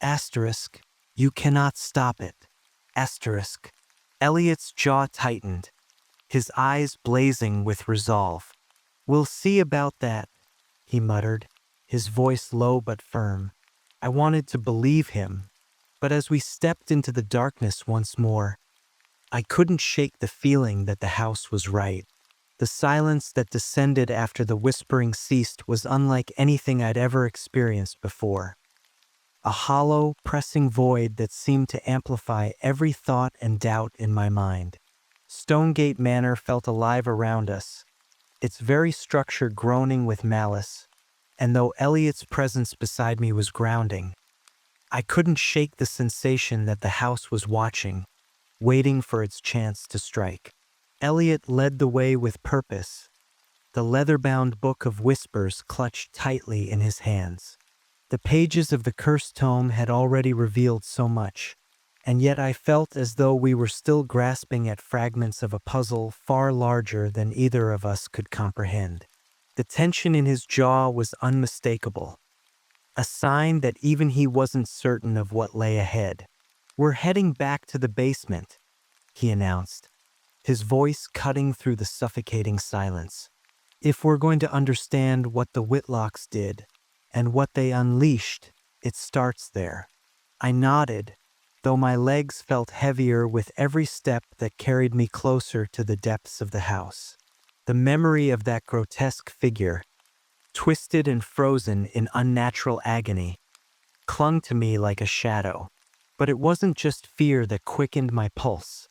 Asterisk, "You cannot stop it." Asterisk. Elliot's jaw tightened, his eyes blazing with resolve. "We'll see about that," he muttered, his voice low but firm. I wanted to believe him, but as we stepped into the darkness once more, I couldn't shake the feeling that the house was right. The silence that descended after the whispering ceased was unlike anything I'd ever experienced before. A hollow, pressing void that seemed to amplify every thought and doubt in my mind. Stonegate Manor felt alive around us, its very structure groaning with malice, and though Elliot's presence beside me was grounding, I couldn't shake the sensation that the house was watching, waiting for its chance to strike. Elliot led the way with purpose, the leather-bound Book of Whispers clutched tightly in his hands. The pages of the cursed tome had already revealed so much, and yet I felt as though we were still grasping at fragments of a puzzle far larger than either of us could comprehend. The tension in his jaw was unmistakable, a sign that even he wasn't certain of what lay ahead. "We're heading back to the basement," he announced, his voice cutting through the suffocating silence. "If we're going to understand what the Whitlocks did and what they unleashed, it starts there." I nodded, though my legs felt heavier with every step that carried me closer to the depths of the house. The memory of that grotesque figure, twisted and frozen in unnatural agony, clung to me like a shadow. But it wasn't just fear that quickened my pulse.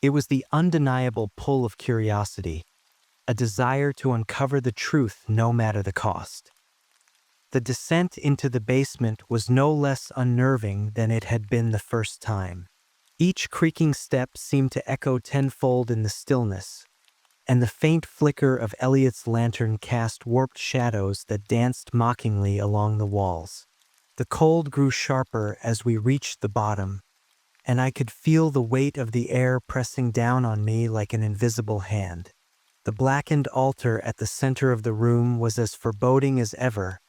It was the undeniable pull of curiosity, a desire to uncover the truth no matter the cost. The descent into the basement was no less unnerving than it had been the first time. Each creaking step seemed to echo tenfold in the stillness, and the faint flicker of Elliot's lantern cast warped shadows that danced mockingly along the walls. The cold grew sharper as we reached the bottom, and I could feel the weight of the air pressing down on me like an invisible hand. The blackened altar at the center of the room was as foreboding as ever,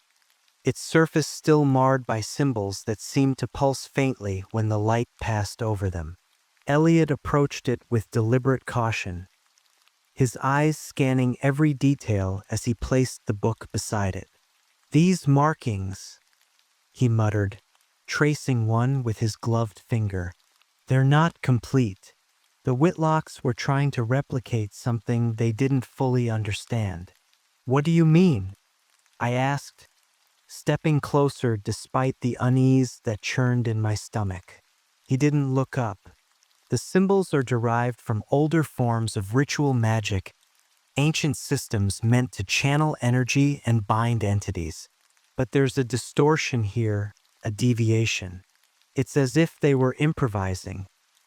its surface still marred by symbols that seemed to pulse faintly when the light passed over them. Elliot approached it with deliberate caution, his eyes scanning every detail as he placed the book beside it. "These markings," he muttered, tracing one with his gloved finger. "They're not complete. The Whitlocks were trying to replicate something they didn't fully understand." "What do you mean?" I asked, stepping closer despite the unease that churned in my stomach. He didn't look up. "The symbols are derived from older forms of ritual magic, ancient systems meant to channel energy and bind entities. But there's a distortion here, a deviation. It's as if they were improvising,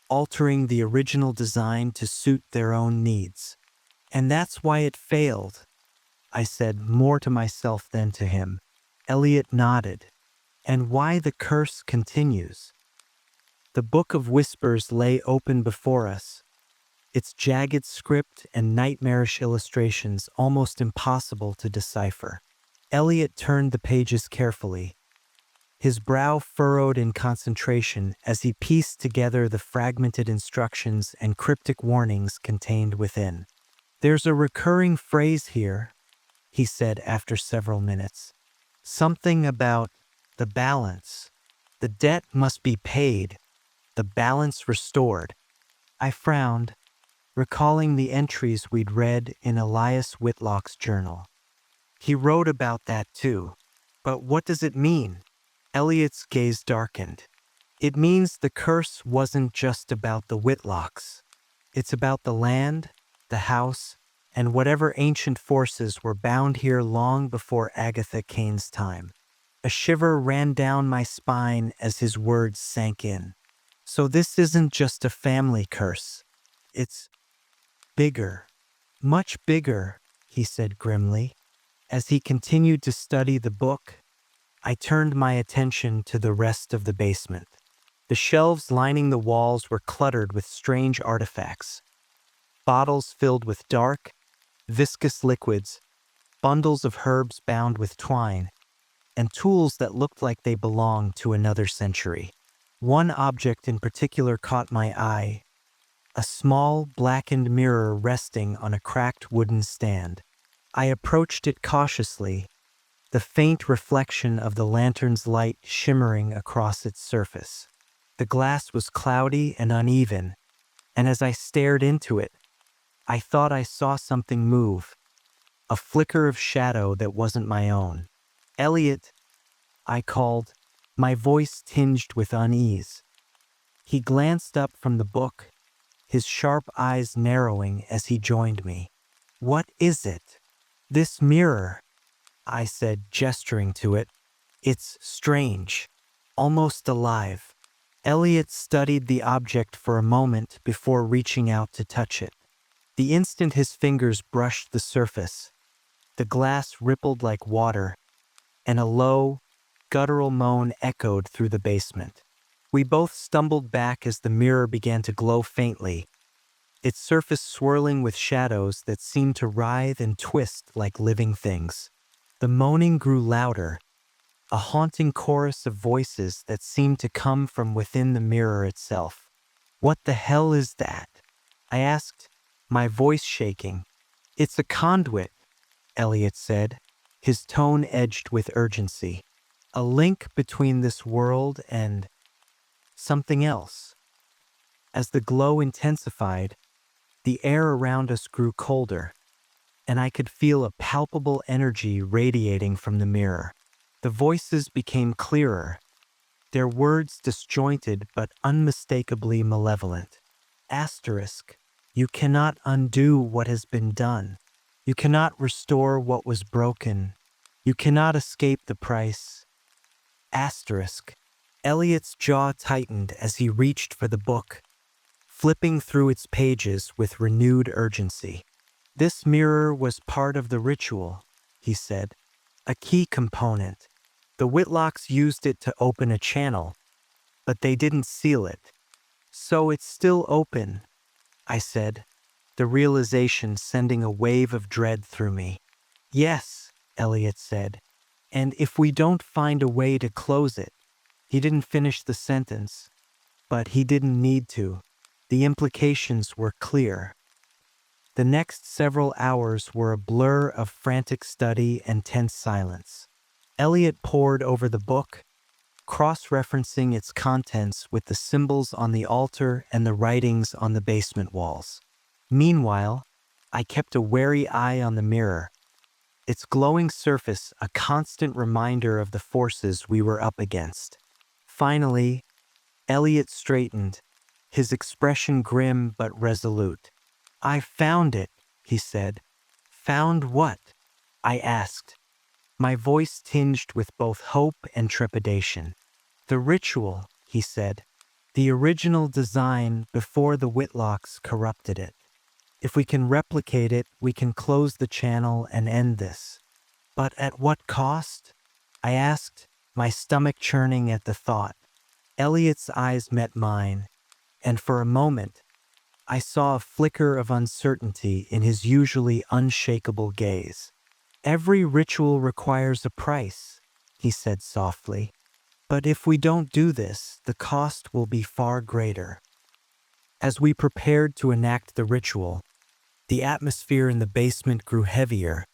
altering the original design to suit their own needs. And that's why it failed," I said, more to myself than to him. Elliot nodded. "And why the curse continues." The Book of Whispers lay open before us, its jagged script and nightmarish illustrations almost impossible to decipher. Elliot turned the pages carefully, his brow furrowed in concentration as he pieced together the fragmented instructions and cryptic warnings contained within. "There's a recurring phrase here," he said after several minutes. "Something about the balance. The debt must be paid, the balance restored." I frowned, recalling the entries we'd read in Elias Whitlock's journal. "He wrote about that too. But what does it mean?" Elliot's gaze darkened. "It means the curse wasn't just about the Whitlocks. It's about the land, the house, and whatever ancient forces were bound here long before Agatha Kane's time." A shiver ran down my spine as his words sank in. "So this isn't just a family curse. It's bigger. Much bigger," he said grimly. As he continued to study the book, I turned my attention to the rest of the basement. The shelves lining the walls were cluttered with strange artifacts. Bottles filled with dark, viscous liquids, bundles of herbs bound with twine, and tools that looked like they belonged to another century. One object in particular caught my eye, a small, blackened mirror resting on a cracked wooden stand. I approached it cautiously, the faint reflection of the lantern's light shimmering across its surface. The glass was cloudy and uneven, and as I stared into it, I thought I saw something move, a flicker of shadow that wasn't my own. "Elliot," I called, my voice tinged with unease. He glanced up from the book, his sharp eyes narrowing as he joined me. "What is it?" "This mirror," I said, gesturing to it. "It's strange, almost alive." Elliot studied the object for a moment before reaching out to touch it. The instant his fingers brushed the surface, the glass rippled like water, and a low, guttural moan echoed through the basement. We both stumbled back as the mirror began to glow faintly, its surface swirling with shadows that seemed to writhe and twist like living things. The moaning grew louder, a haunting chorus of voices that seemed to come from within the mirror itself. "What the hell is that?" I asked, my voice shaking. "It's a conduit," Elliot said, his tone edged with urgency. "A link between this world and something else." As the glow intensified, the air around us grew colder, and I could feel a palpable energy radiating from the mirror. The voices became clearer, their words disjointed but unmistakably malevolent. Asterisk, you cannot undo what has been done. You cannot restore what was broken. You cannot escape the price. Asterisk. Elliot's jaw tightened as he reached for the book, flipping through its pages with renewed urgency. This mirror was part of the ritual, he said, a key component. The Whitlocks used it to open a channel, but they didn't seal it. So it's still open, I said, the realization sending a wave of dread through me. Yes, Elliot said, and if we don't find a way to close it. He didn't finish the sentence, but he didn't need to. The implications were clear. The next several hours were a blur of frantic study and tense silence. Elliot pored over the book, cross-referencing its contents with the symbols on the altar and the writings on the basement walls. Meanwhile, I kept a wary eye on the mirror, its glowing surface a constant reminder of the forces we were up against. Finally, Elliot straightened, his expression grim but resolute. I found it, he said. Found what? I asked, my voice tinged with both hope and trepidation. The ritual, he said. The original design before the Whitlocks corrupted it. If we can replicate it, we can close the channel and end this. But at what cost? I asked, my stomach churning at the thought. Elliot's eyes met mine, and for a moment, I saw a flicker of uncertainty in his usually unshakable gaze. Every ritual requires a price, he said softly. But if we don't do this, the cost will be far greater. As we prepared to enact the ritual, the atmosphere in the basement grew heavier,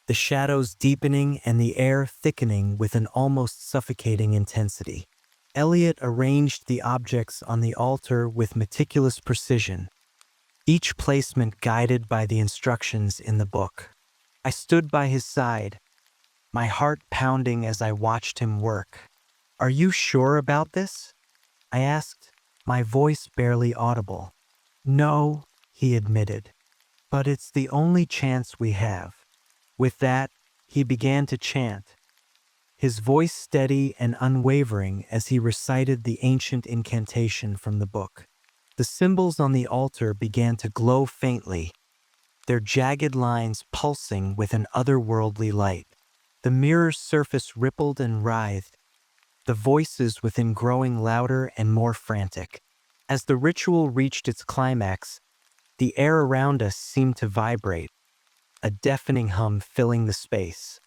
the shadows deepening and the air thickening with an almost suffocating intensity. Elliot arranged the objects on the altar with meticulous precision, each placement guided by the instructions in the book. I stood by his side, my heart pounding as I watched him work. Are you sure about this? I asked, my voice barely audible. No, he admitted, but it's the only chance we have. With that, he began to chant, his voice steady and unwavering as he recited the ancient incantation from the book. The symbols on the altar began to glow faintly, their jagged lines pulsing with an otherworldly light. The mirror's surface rippled and writhed, the voices within growing louder and more frantic. As the ritual reached its climax, the air around us seemed to vibrate, a deafening hum filling the space.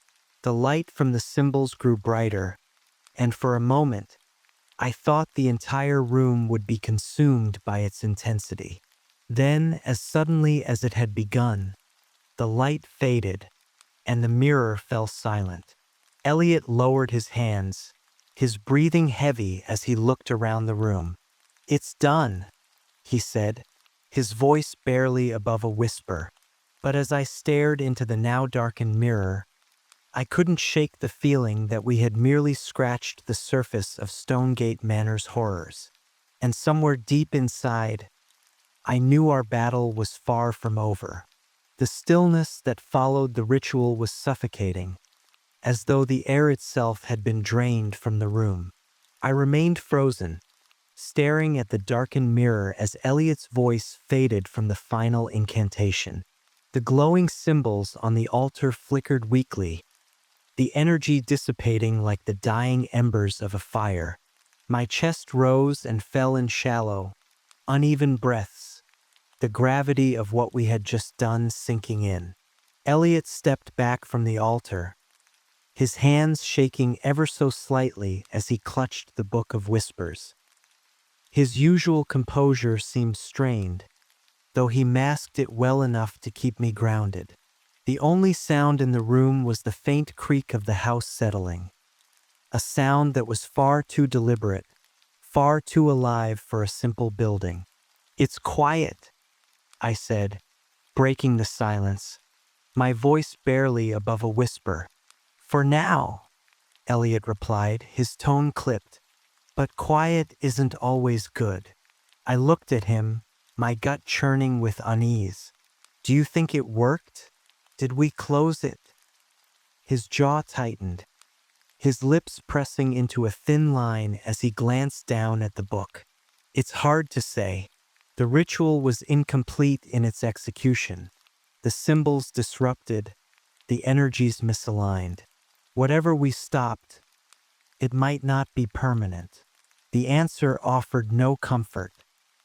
The light from the symbols grew brighter, and for a moment, I thought the entire room would be consumed by its intensity. Then, as suddenly as it had begun, the light faded, and the mirror fell silent. Elliot lowered his hands, his breathing heavy as he looked around the room. It's done, he said, his voice barely above a whisper. But as I stared into the now darkened mirror, I couldn't shake the feeling that we had merely scratched the surface of Stonegate Manor's horrors. And somewhere deep inside, I knew our battle was far from over. The stillness that followed the ritual was suffocating, as though the air itself had been drained from the room. I remained frozen, staring at the darkened mirror as Elliot's voice faded from the final incantation. The glowing symbols on the altar flickered weakly, the energy dissipating like the dying embers of a fire. My chest rose and fell in shallow, uneven breaths, the gravity of what we had just done sinking in. Elliot stepped back from the altar, his hands shaking ever so slightly as he clutched the Book of Whispers. His usual composure seemed strained, though he masked it well enough to keep me grounded. The only sound in the room was the faint creak of the house settling, a sound that was far too deliberate, far too alive for a simple building. It's quiet, I said, breaking the silence, my voice barely above a whisper. For now, Elliot replied, his tone clipped. But quiet isn't always good. I looked at him, my gut churning with unease. Do you think it worked? Did we close it? His jaw tightened, his lips pressing into a thin line as he glanced down at the book. It's hard to say. The ritual was incomplete in its execution. The symbols disrupted, the energies misaligned. Whatever we stopped, it might not be permanent. The answer offered no comfort.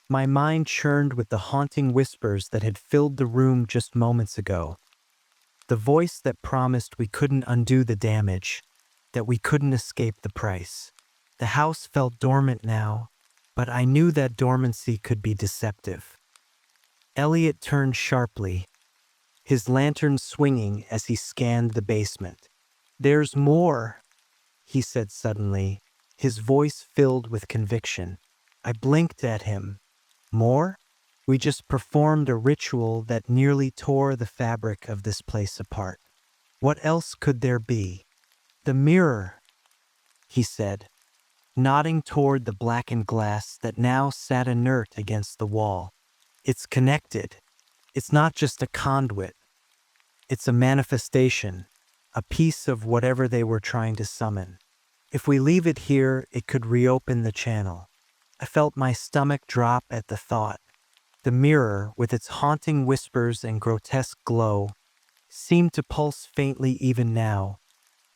My mind churned with the haunting whispers that had filled the room just moments ago. The voice that promised we couldn't undo the damage, that we couldn't escape the price. The house felt dormant now, but I knew that dormancy could be deceptive. Elliot turned sharply, his lantern swinging as he scanned the basement. "There's more," he said suddenly, his voice filled with conviction. I blinked at him. More? We just performed a ritual that nearly tore the fabric of this place apart. What else could there be? "The mirror," he said, nodding toward the blackened glass that now sat inert against the wall. "It's connected. It's not just a conduit. It's a manifestation, a piece of whatever they were trying to summon. If we leave it here, it could reopen the channel." I felt my stomach drop at the thought. The mirror, with its haunting whispers and grotesque glow, seemed to pulse faintly even now,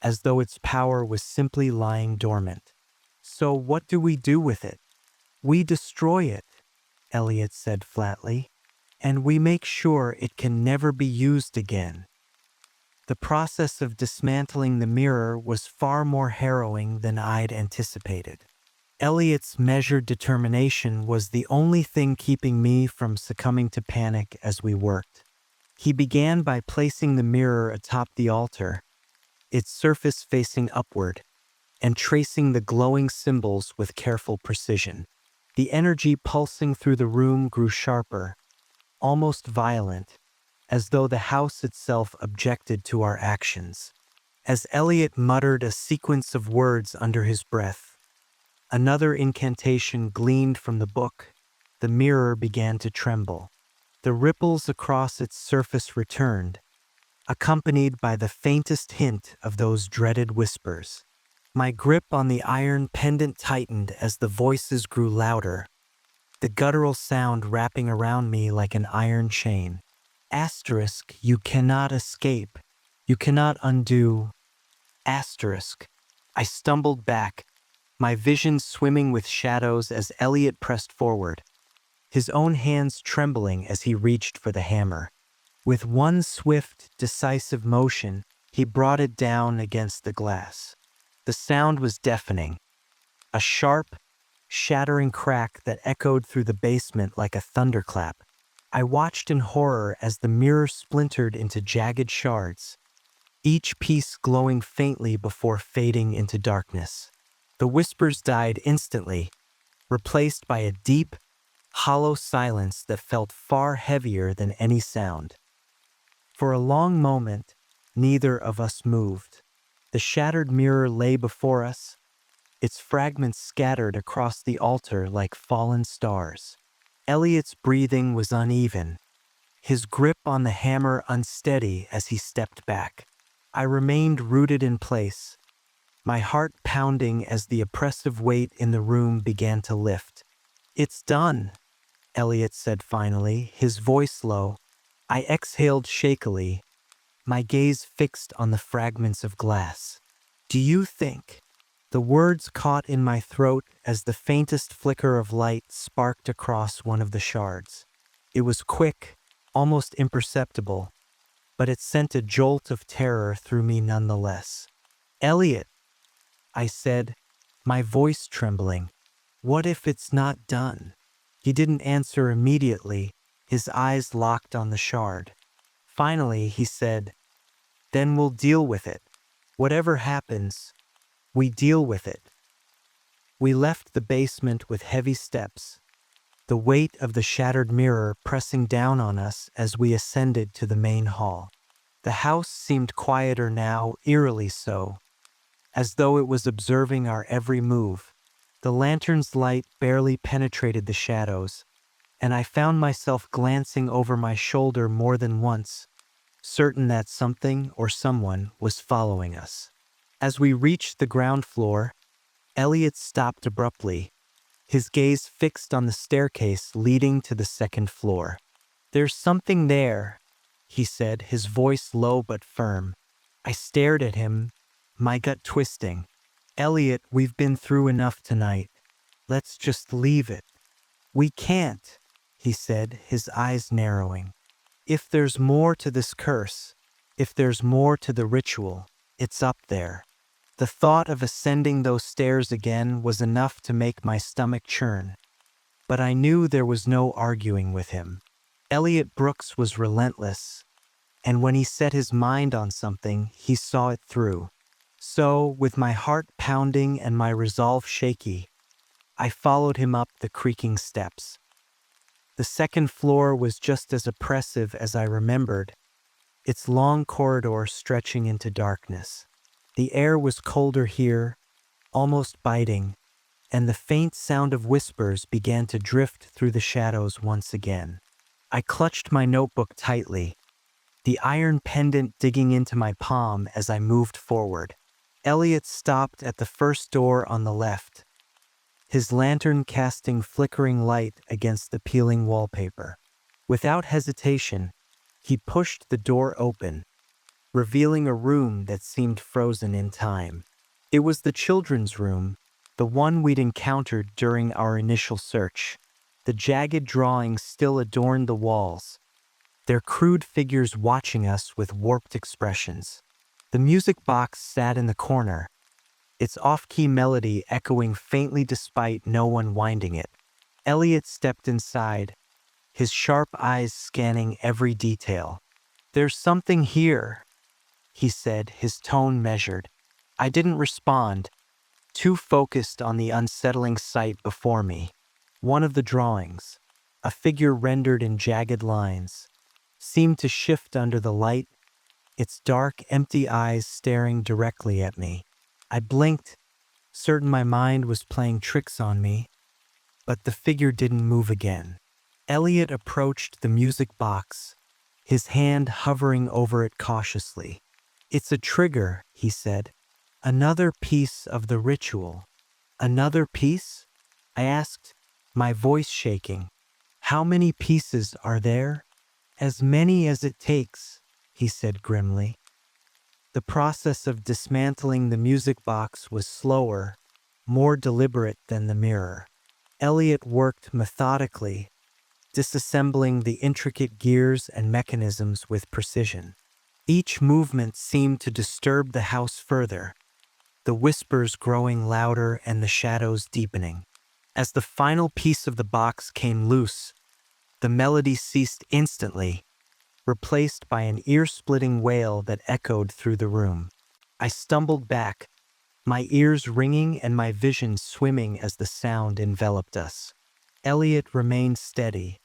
as though its power was simply lying dormant. "So what do we do with it?" "We destroy it," Elliot said flatly, "and we make sure it can never be used again." The process of dismantling the mirror was far more harrowing than I'd anticipated. Elliot's measured determination was the only thing keeping me from succumbing to panic as we worked. He began by placing the mirror atop the altar, its surface facing upward, and tracing the glowing symbols with careful precision. The energy pulsing through the room grew sharper, almost violent, as though the house itself objected to our actions. As Elliot muttered a sequence of words under his breath, another incantation gleamed from the book. The mirror began to tremble. The ripples across its surface returned, accompanied by the faintest hint of those dreaded whispers. My grip on the iron pendant tightened as the voices grew louder, the guttural sound wrapping around me like an iron chain. Asterisk, you cannot escape. You cannot undo. Asterisk. I stumbled back, my vision swimming with shadows as Elliot pressed forward, his own hands trembling as he reached for the hammer. With one swift, decisive motion, he brought it down against the glass. The sound was deafening, a sharp, shattering crack that echoed through the basement like a thunderclap. I watched in horror as the mirror splintered into jagged shards, each piece glowing faintly before fading into darkness. The whispers died instantly, replaced by a deep, hollow silence that felt far heavier than any sound. For a long moment, neither of us moved. The shattered mirror lay before us, its fragments scattered across the altar like fallen stars. Elliot's breathing was uneven, his grip on the hammer unsteady as he stepped back. I remained rooted in place, my heart pounding as the oppressive weight in the room began to lift. "It's done," Elliot said finally, his voice low. I exhaled shakily, my gaze fixed on the fragments of glass. "Do you think?" The words caught in my throat as the faintest flicker of light sparked across one of the shards. It was quick, almost imperceptible, but it sent a jolt of terror through me nonetheless. "Elliot," I said, my voice trembling, "what if it's not done?" He didn't answer immediately, his eyes locked on the shard. Finally, he said, "Then we'll deal with it. Whatever happens, we deal with it." We left the basement with heavy steps, the weight of the shattered mirror pressing down on us as we ascended to the main hall. The house seemed quieter now, eerily so, as though it was observing our every move. The lantern's light barely penetrated the shadows, and I found myself glancing over my shoulder more than once, certain that something or someone was following us. As we reached the ground floor, Elliot stopped abruptly, his gaze fixed on the staircase leading to the second floor. "There's something there," he said, his voice low but firm. I stared at him, my gut twisting. "Elliot, we've been through enough tonight. Let's just leave it." "We can't," he said, his eyes narrowing. "If there's more to this curse, if there's more to the ritual, it's up there." The thought of ascending those stairs again was enough to make my stomach churn. But I knew there was no arguing with him. Elliot Brooks was relentless, and when he set his mind on something, he saw it through. So, with my heart pounding and my resolve shaky, I followed him up the creaking steps. The second floor was just as oppressive as I remembered, its long corridor stretching into darkness. The air was colder here, almost biting, and the faint sound of whispers began to drift through the shadows once again. I clutched my notebook tightly, the iron pendant digging into my palm as I moved forward. Elliot stopped at the first door on the left, his lantern casting flickering light against the peeling wallpaper. Without hesitation, he pushed the door open, revealing a room that seemed frozen in time. It was the children's room, the one we'd encountered during our initial search. The jagged drawings still adorned the walls, their crude figures watching us with warped expressions. The music box sat in the corner, its off-key melody echoing faintly despite no one winding it. Elliot stepped inside, his sharp eyes scanning every detail. "There's something here," he said, his tone measured. I didn't respond, too focused on the unsettling sight before me. One of the drawings, a figure rendered in jagged lines, seemed to shift under the light, its dark, empty eyes staring directly at me. I blinked, certain my mind was playing tricks on me, but the figure didn't move again. Elliot approached the music box, his hand hovering over it cautiously. "It's a trigger," he said. "Another piece of the ritual." "Another piece?" I asked, my voice shaking. "How many pieces are there?" "As many as it takes," he said grimly. The process of dismantling the music box was slower, more deliberate than the mirror. Elliot worked methodically, disassembling the intricate gears and mechanisms with precision. Each movement seemed to disturb the house further, the whispers growing louder and the shadows deepening. As the final piece of the box came loose, the melody ceased instantly, replaced by an ear-splitting wail that echoed through the room. I stumbled back, my ears ringing and my vision swimming as the sound enveloped us. Elliot remained steady,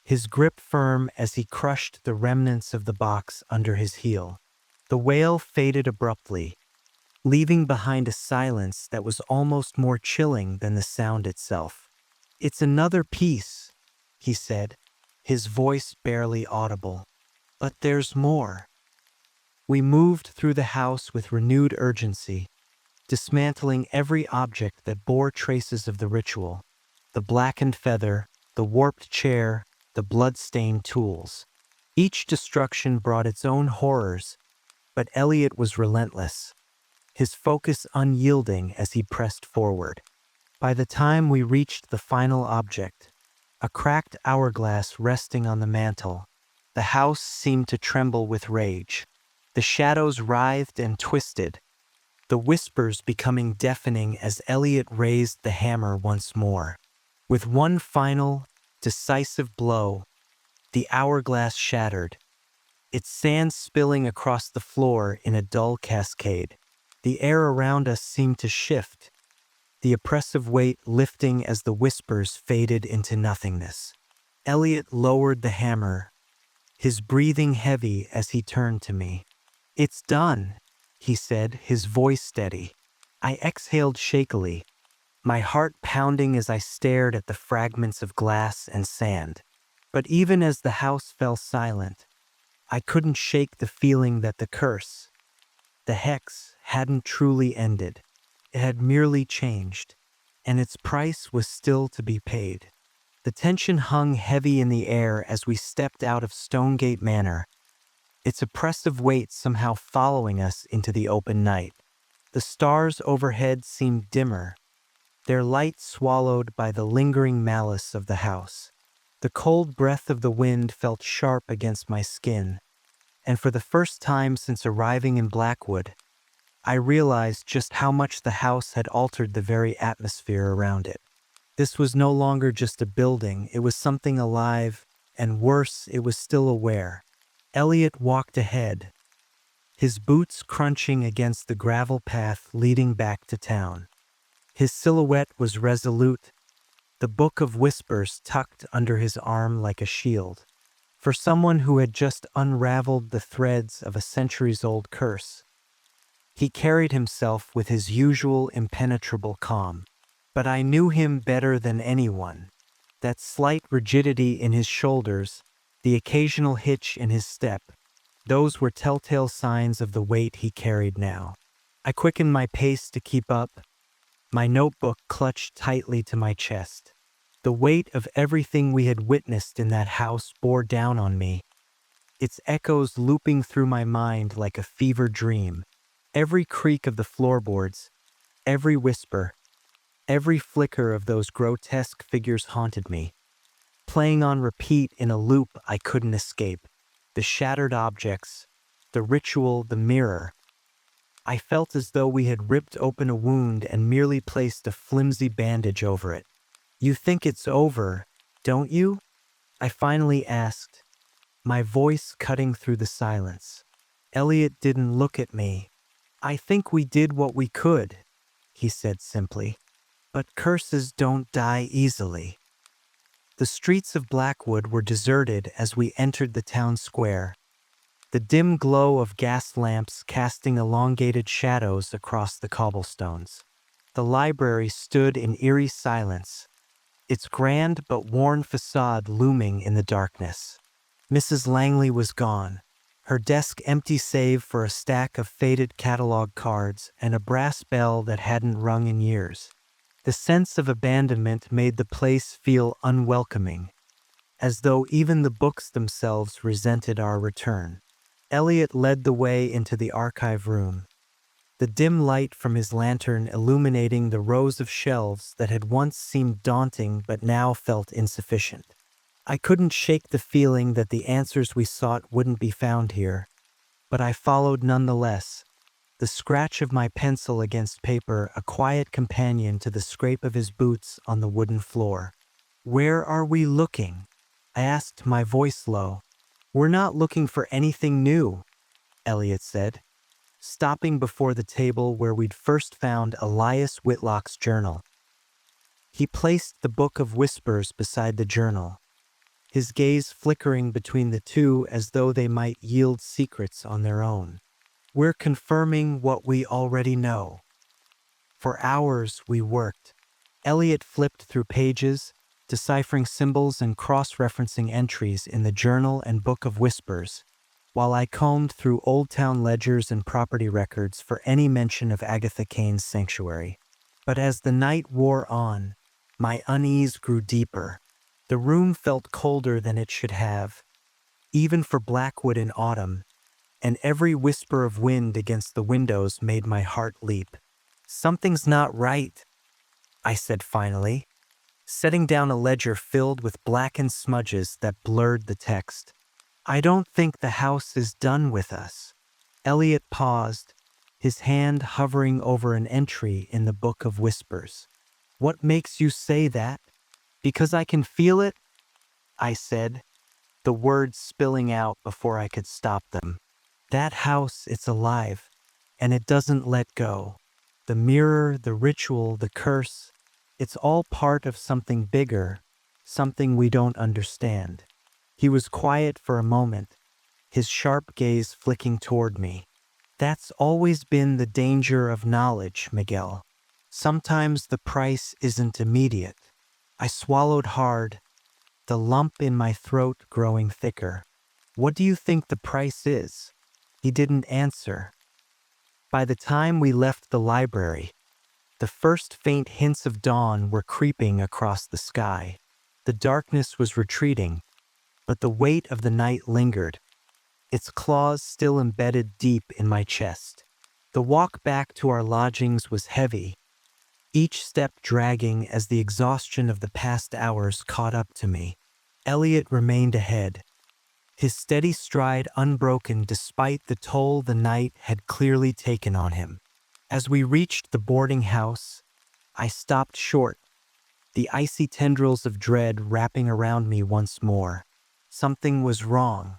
his grip firm as he crushed the remnants of the box under his heel. The wail faded abruptly, leaving behind a silence that was almost more chilling than the sound itself. "It's another piece," he said, his voice barely audible. "But there's more." We moved through the house with renewed urgency, dismantling every object that bore traces of the ritual: the blackened feather, the warped chair, the blood-stained tools. Each destruction brought its own horrors, but Elliot was relentless, his focus unyielding as he pressed forward. By the time we reached the final object, a cracked hourglass resting on the mantel, the house seemed to tremble with rage. The shadows writhed and twisted, the whispers becoming deafening as Elliot raised the hammer once more. With one final, decisive blow, the hourglass shattered, its sand spilling across the floor in a dull cascade. The air around us seemed to shift, the oppressive weight lifting as the whispers faded into nothingness. Elliot lowered the hammer, his breathing heavy as he turned to me. "It's done," he said, his voice steady. I exhaled shakily, my heart pounding as I stared at the fragments of glass and sand. But even as the house fell silent, I couldn't shake the feeling that the curse, the hex, hadn't truly ended. It had merely changed, and its price was still to be paid. The tension hung heavy in the air as we stepped out of Stonegate Manor, its oppressive weight somehow following us into the open night. The stars overhead seemed dimmer, their light swallowed by the lingering malice of the house. The cold breath of the wind felt sharp against my skin, and for the first time since arriving in Blackwood, I realized just how much the house had altered the very atmosphere around it. This was no longer just a building, it was something alive, and worse, it was still aware. Elliot walked ahead, his boots crunching against the gravel path leading back to town. His silhouette was resolute, the Book of Whispers tucked under his arm like a shield. For someone who had just unraveled the threads of a centuries-old curse, he carried himself with his usual impenetrable calm. But I knew him better than anyone. That slight rigidity in his shoulders, the occasional hitch in his step, those were telltale signs of the weight he carried now. I quickened my pace to keep up, my notebook clutched tightly to my chest. The weight of everything we had witnessed in that house bore down on me, its echoes looping through my mind like a fever dream. Every creak of the floorboards, every whisper, every flicker of those grotesque figures haunted me, playing on repeat in a loop I couldn't escape. The shattered objects, the ritual, the mirror. I felt as though we had ripped open a wound and merely placed a flimsy bandage over it. "You think it's over, don't you?" I finally asked, my voice cutting through the silence. Elliot didn't look at me. "I think we did what we could," he said simply. "But curses don't die easily." The streets of Blackwood were deserted as we entered the town square, the dim glow of gas lamps casting elongated shadows across the cobblestones. The library stood in eerie silence, its grand but worn facade looming in the darkness. Mrs. Langley was gone, her desk empty save for a stack of faded catalog cards and a brass bell that hadn't rung in years. The sense of abandonment made the place feel unwelcoming, as though even the books themselves resented our return. Elliot led the way into the archive room, the dim light from his lantern illuminating the rows of shelves that had once seemed daunting but now felt insufficient. I couldn't shake the feeling that the answers we sought wouldn't be found here, but I followed nonetheless, the scratch of my pencil against paper a quiet companion to the scrape of his boots on the wooden floor. "Where are we looking?" I asked, my voice low. "We're not looking for anything new," Elliot said, stopping before the table where we'd first found Elias Whitlock's journal. He placed the Book of Whispers beside the journal, his gaze flickering between the two as though they might yield secrets on their own. "We're confirming what we already know." For hours we worked. Elliot flipped through pages, deciphering symbols and cross-referencing entries in the journal and Book of Whispers, while I combed through Old Town ledgers and property records for any mention of Agatha Kane's sanctuary. But as the night wore on, my unease grew deeper. The room felt colder than it should have, even for Blackwood in autumn, and every whisper of wind against the windows made my heart leap. "Something's not right," I said finally, setting down a ledger filled with blackened smudges that blurred the text. "I don't think the house is done with us." Elliot paused, his hand hovering over an entry in the Book of Whispers. "What makes you say that?" "Because I can feel it," I said, the words spilling out before I could stop them. "That house, it's alive, and it doesn't let go. The mirror, the ritual, the curse, it's all part of something bigger, something we don't understand." He was quiet for a moment, his sharp gaze flicking toward me. "That's always been the danger of knowledge, Miguel. Sometimes the price isn't immediate. I swallowed hard, the lump in my throat growing thicker. What do you think the price is? He didn't answer. By the time we left the library, the first faint hints of dawn were creeping across the sky. The darkness was retreating, but the weight of the night lingered, its claws still embedded deep in my chest. The walk back to our lodgings was heavy, each step dragging as the exhaustion of the past hours caught up to me. Elliot remained ahead, his steady stride unbroken despite the toll the night had clearly taken on him. As we reached the boarding house, I stopped short, the icy tendrils of dread wrapping around me once more. Something was wrong.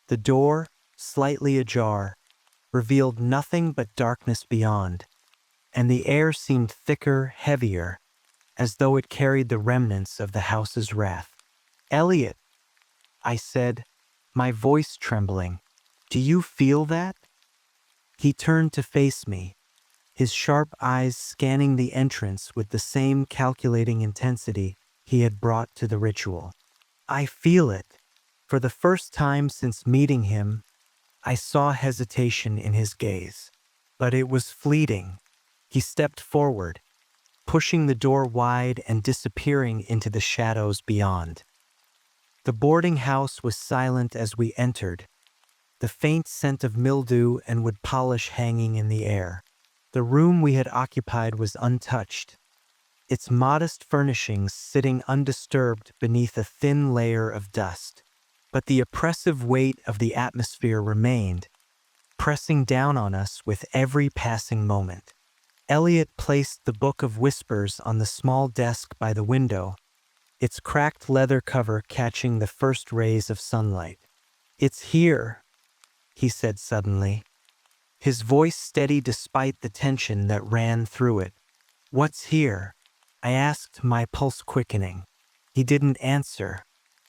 The door, slightly ajar, revealed nothing but darkness beyond, and the air seemed thicker, heavier, as though it carried the remnants of the house's wrath. "Elliot," I said, my voice trembling, "do you feel that?" He turned to face me, his sharp eyes scanning the entrance with the same calculating intensity he had brought to the ritual. "I feel it." For the first time since meeting him, I saw hesitation in his gaze. But it was fleeting. He stepped forward, pushing the door wide and disappearing into the shadows beyond. The boarding house was silent as we entered, the faint scent of mildew and wood polish hanging in the air. The room we had occupied was untouched, its modest furnishings sitting undisturbed beneath a thin layer of dust. But the oppressive weight of the atmosphere remained, pressing down on us with every passing moment. Elliot placed the Book of Whispers on the small desk by the window, its cracked leather cover catching the first rays of sunlight. "It's here," he said suddenly, his voice steady despite the tension that ran through it. "What's here?" I asked, my pulse quickening. He didn't answer.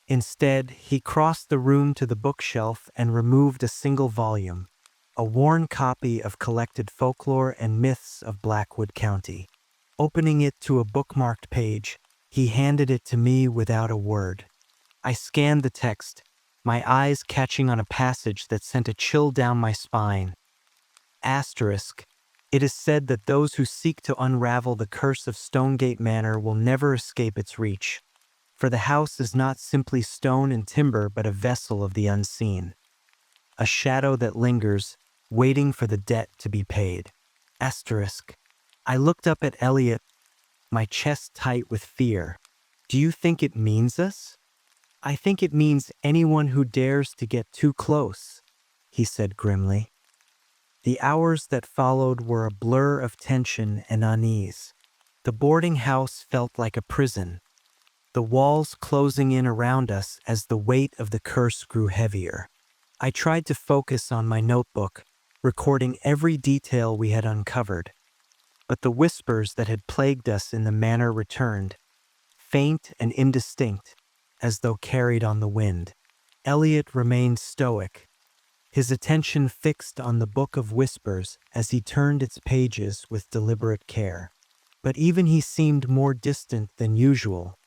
Instead, he crossed the room to the bookshelf and removed a single volume, a worn copy of collected folklore and myths of Blackwood County. Opening it to a bookmarked page, he handed it to me without a word. I scanned the text, my eyes catching on a passage that sent a chill down my spine. Asterisk. It is said that those who seek to unravel the curse of Stonegate Manor will never escape its reach, for the house is not simply stone and timber but a vessel of the unseen, a shadow that lingers, waiting for the debt to be paid. Asterisk. I looked up at Elliot, my chest tight with fear. "Do you think it means us?" "I think it means anyone who dares to get too close," he said grimly. The hours that followed were a blur of tension and unease. The boarding house felt like a prison, the walls closing in around us as the weight of the curse grew heavier. I tried to focus on my notebook, recording every detail we had uncovered. But the whispers that had plagued us in the manor returned, faint and indistinct, as though carried on the wind. Elliot remained stoic, his attention fixed on the Book of Whispers as he turned its pages with deliberate care. But even he seemed more distant than usual,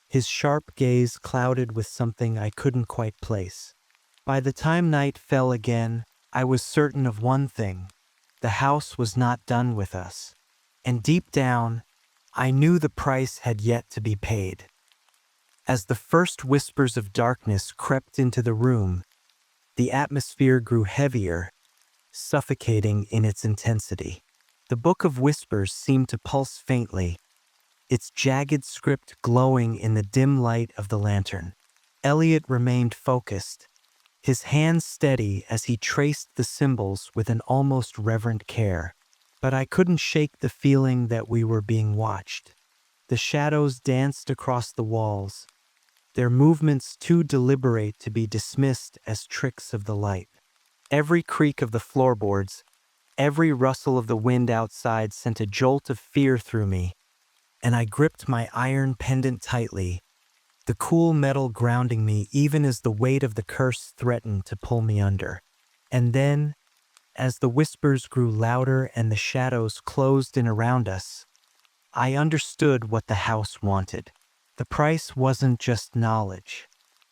his sharp gaze clouded with something I couldn't quite place. By the time night fell again, I was certain of one thing: the house was not done with us. And deep down, I knew the price had yet to be paid. As the first whispers of darkness crept into the room, the atmosphere grew heavier, suffocating in its intensity. The Book of Whispers seemed to pulse faintly, its jagged script glowing in the dim light of the lantern. Elliot remained focused, his hands steady as he traced the symbols with an almost reverent care. But I couldn't shake the feeling that we were being watched. The shadows danced across the walls, their movements too deliberate to be dismissed as tricks of the light. Every creak of the floorboards, every rustle of the wind outside sent a jolt of fear through me, and I gripped my iron pendant tightly, the cool metal grounding me even as the weight of the curse threatened to pull me under. And then, as the whispers grew louder and the shadows closed in around us, I understood what the house wanted. The price wasn't just knowledge.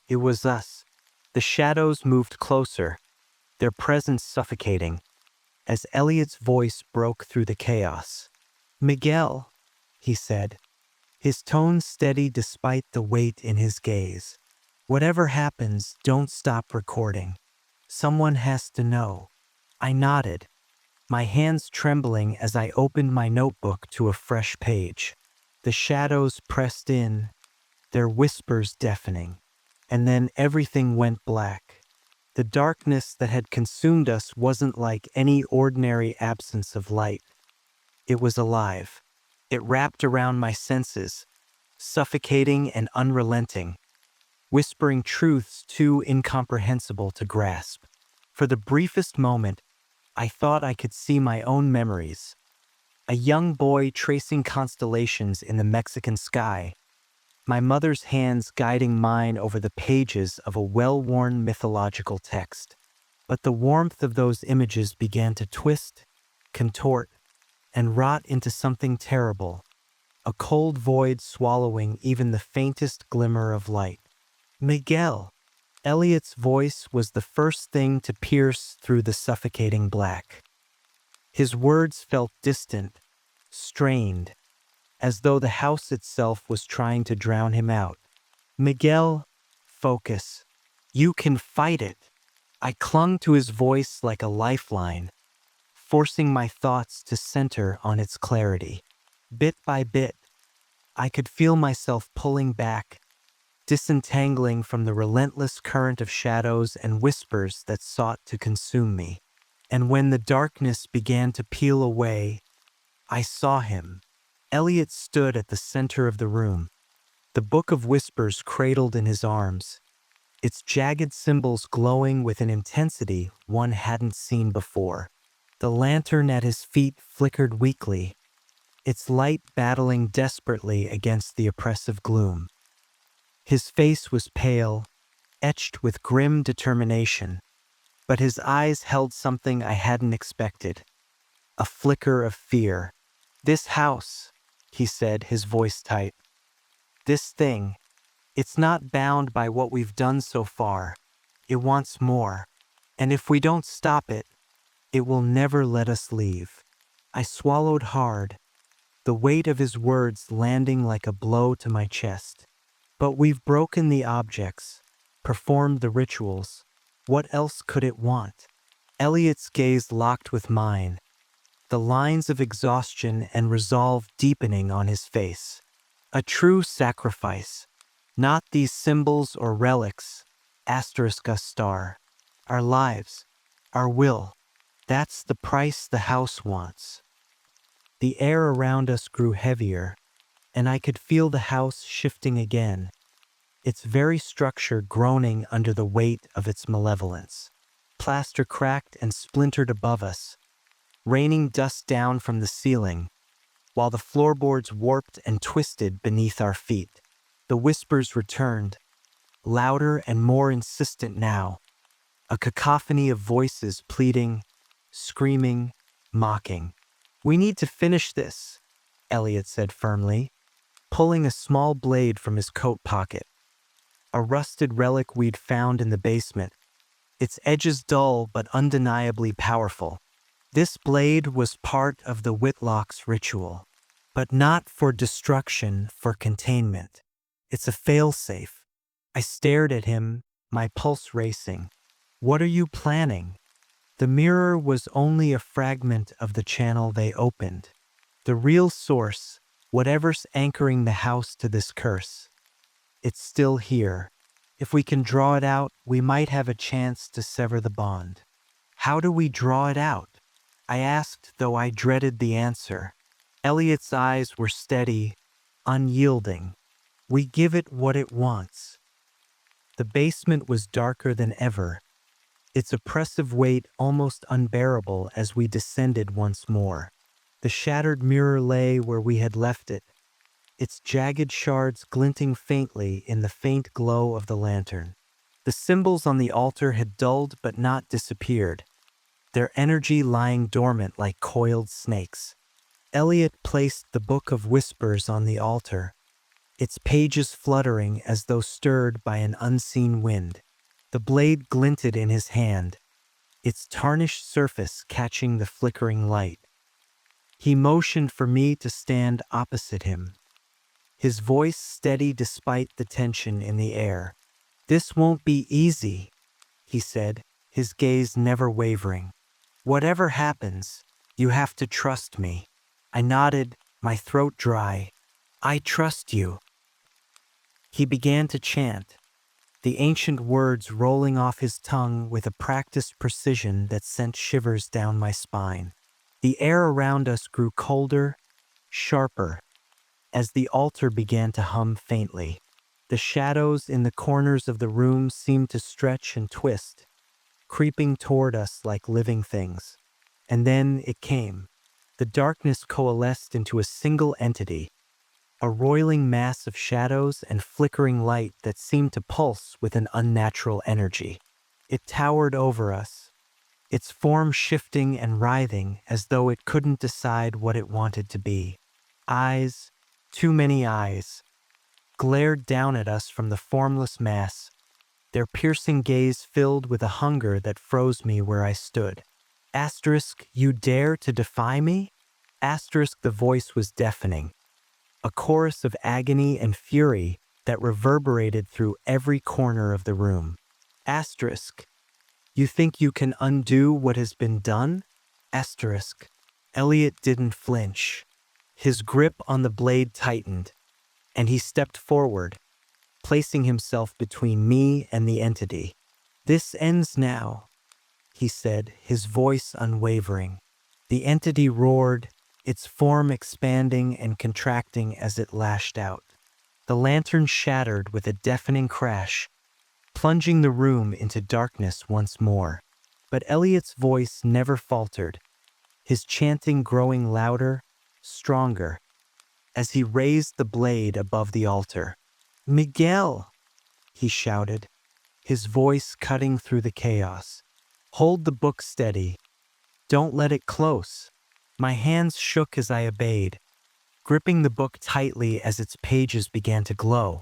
It was us. The shadows moved closer, their presence suffocating, as Elliot's voice broke through the chaos. "Miguel," he said, his tone steady despite the weight in his gaze. "Whatever happens, don't stop recording. Someone has to know." I nodded, my hands trembling as I opened my notebook to a fresh page. The shadows pressed in, their whispers deafening, and then everything went black. The darkness that had consumed us wasn't like any ordinary absence of light. It was alive. It wrapped around my senses, suffocating and unrelenting, whispering truths too incomprehensible to grasp. For the briefest moment, I thought I could see my own memories. A young boy tracing constellations in the Mexican sky, my mother's hands guiding mine over the pages of a well-worn mythological text. But the warmth of those images began to twist, contort, and rot into something terrible, a cold void swallowing even the faintest glimmer of light. "Miguel!" Elliot's voice was the first thing to pierce through the suffocating black. His words felt distant, strained, as though the house itself was trying to drown him out. "Miguel, focus. You can fight it." I clung to his voice like a lifeline, forcing my thoughts to center on its clarity. Bit by bit, I could feel myself pulling back, disentangling from the relentless current of shadows and whispers that sought to consume me. And when the darkness began to peel away, I saw him. Elliot stood at the center of the room, the Book of Whispers cradled in his arms, its jagged symbols glowing with an intensity one hadn't seen before. The lantern at his feet flickered weakly, its light battling desperately against the oppressive gloom. His face was pale, etched with grim determination, but his eyes held something I hadn't expected, a flicker of fear. "This house," he said, his voice tight, "this thing, it's not bound by what we've done so far. It wants more, and if we don't stop it, it will never let us leave." I swallowed hard, the weight of his words landing like a blow to my chest. "But we've broken the objects, performed the rituals. What else could it want?" Elliot's gaze locked with mine, the lines of exhaustion and resolve deepening on his face. "A true sacrifice. Not these symbols or relics, asterisk us star. Our lives, our will. That's the price the house wants." The air around us grew heavier, and I could feel the house shifting again, its very structure groaning under the weight of its malevolence. Plaster cracked and splintered above us, raining dust down from the ceiling, while the floorboards warped and twisted beneath our feet. The whispers returned, louder and more insistent now, a cacophony of voices pleading, screaming, mocking. "We need to finish this," Elliot said firmly, pulling a small blade from his coat pocket, a rusted relic we'd found in the basement, its edges dull but undeniably powerful. This blade was part of the Whitlock's ritual, but not for destruction, for containment. It's a failsafe. I stared at him, my pulse racing. "What are you planning?" The mirror was only a fragment of the channel they opened. The real source, whatever's anchoring the house to this curse, it's still here. If we can draw it out, we might have a chance to sever the bond. "How do we draw it out?" I asked, though I dreaded the answer. Elliot's eyes were steady, unyielding. "We give it what it wants." The basement was darker than ever, its oppressive weight almost unbearable as we descended once more. The shattered mirror lay where we had left it, its jagged shards glinting faintly in the faint glow of the lantern. The symbols on the altar had dulled but not disappeared, their energy lying dormant like coiled snakes. Elliot placed the Book of Whispers on the altar, its pages fluttering as though stirred by an unseen wind. The blade glinted in his hand, its tarnished surface catching the flickering light. He motioned for me to stand opposite him, his voice steady despite the tension in the air. "This won't be easy," he said, his gaze never wavering. "Whatever happens, you have to trust me." I nodded, my throat dry. "I trust you." He began to chant, the ancient words rolling off his tongue with a practiced precision that sent shivers down my spine. The air around us grew colder, sharper, as the altar began to hum faintly. The shadows in the corners of the room seemed to stretch and twist, creeping toward us like living things. And then it came. The darkness coalesced into a single entity, a roiling mass of shadows and flickering light that seemed to pulse with an unnatural energy. It towered over us, its form shifting and writhing as though it couldn't decide what it wanted to be. Eyes, too many eyes, glared down at us from the formless mass, their piercing gaze filled with a hunger that froze me where I stood. Asterisk, "You dare to defy me?" Asterisk, the voice was deafening, a chorus of agony and fury that reverberated through every corner of the room. Asterisk, "You think you can undo what has been done?" Asterisk. Elliot didn't flinch. His grip on the blade tightened, and he stepped forward, placing himself between me and the entity. "This ends now," he said, his voice unwavering. The entity roared, its form expanding and contracting as it lashed out. The lantern shattered with a deafening crash, plunging the room into darkness once more. But Elliot's voice never faltered, his chanting growing louder, stronger, as he raised the blade above the altar. "Miguel!" he shouted, his voice cutting through the chaos. "Hold the book steady. Don't let it close." My hands shook as I obeyed, gripping the book tightly as its pages began to glow,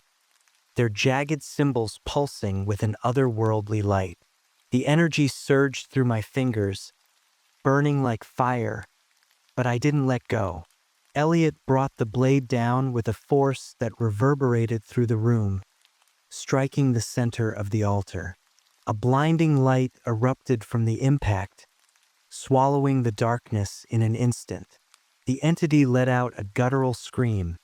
their jagged symbols pulsing with an otherworldly light. The energy surged through my fingers, burning like fire, but I didn't let go. Elliot brought the blade down with a force that reverberated through the room, striking the center of the altar. A blinding light erupted from the impact, swallowing the darkness in an instant. The entity let out a guttural scream,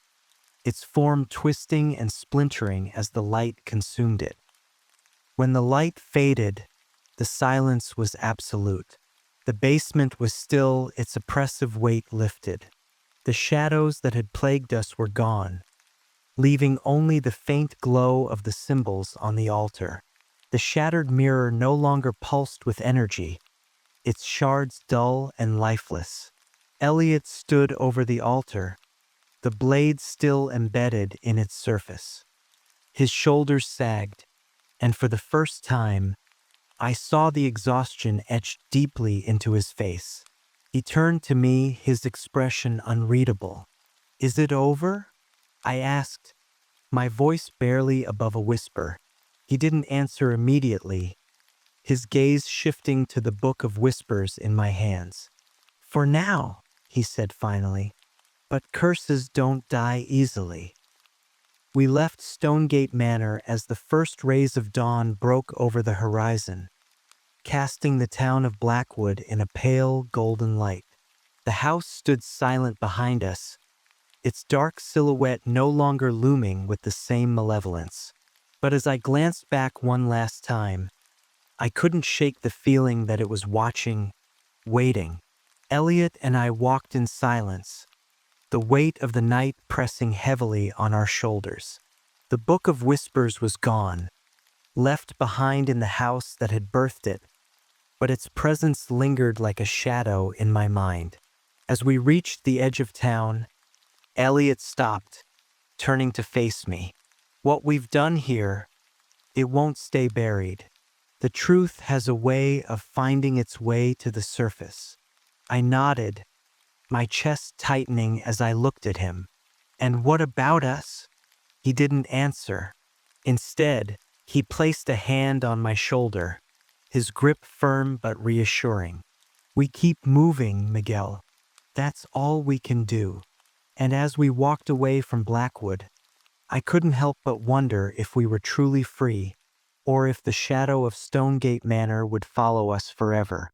its form twisting and splintering as the light consumed it. When the light faded, the silence was absolute. The basement was still, its oppressive weight lifted. The shadows that had plagued us were gone, leaving only the faint glow of the symbols on the altar. The shattered mirror no longer pulsed with energy, its shards dull and lifeless. Elliot stood over the altar, the blade still embedded in its surface. His shoulders sagged, and for the first time, I saw the exhaustion etched deeply into his face. He turned to me, his expression unreadable. "Is it over?" I asked, my voice barely above a whisper. He didn't answer immediately, his gaze shifting to the Book of Whispers in my hands. "For now," he said finally, "but curses don't die easily." We left Stonegate Manor as the first rays of dawn broke over the horizon, casting the town of Blackwood in a pale golden light. The house stood silent behind us, its dark silhouette no longer looming with the same malevolence. But as I glanced back one last time, I couldn't shake the feeling that it was watching, waiting. Elliot and I walked in silence, the weight of the night pressing heavily on our shoulders. The Book of Whispers was gone, left behind in the house that had birthed it, but its presence lingered like a shadow in my mind. As we reached the edge of town, Elliot stopped, turning to face me. "What we've done here, it won't stay buried. The truth has a way of finding its way to the surface." I nodded, my chest tightening as I looked at him. "And what about us?" He didn't answer. Instead, he placed a hand on my shoulder, his grip firm but reassuring. "We keep moving, Miguel. That's all we can do." And as we walked away from Blackwood, I couldn't help but wonder if we were truly free, or if the shadow of Stonegate Manor would follow us forever.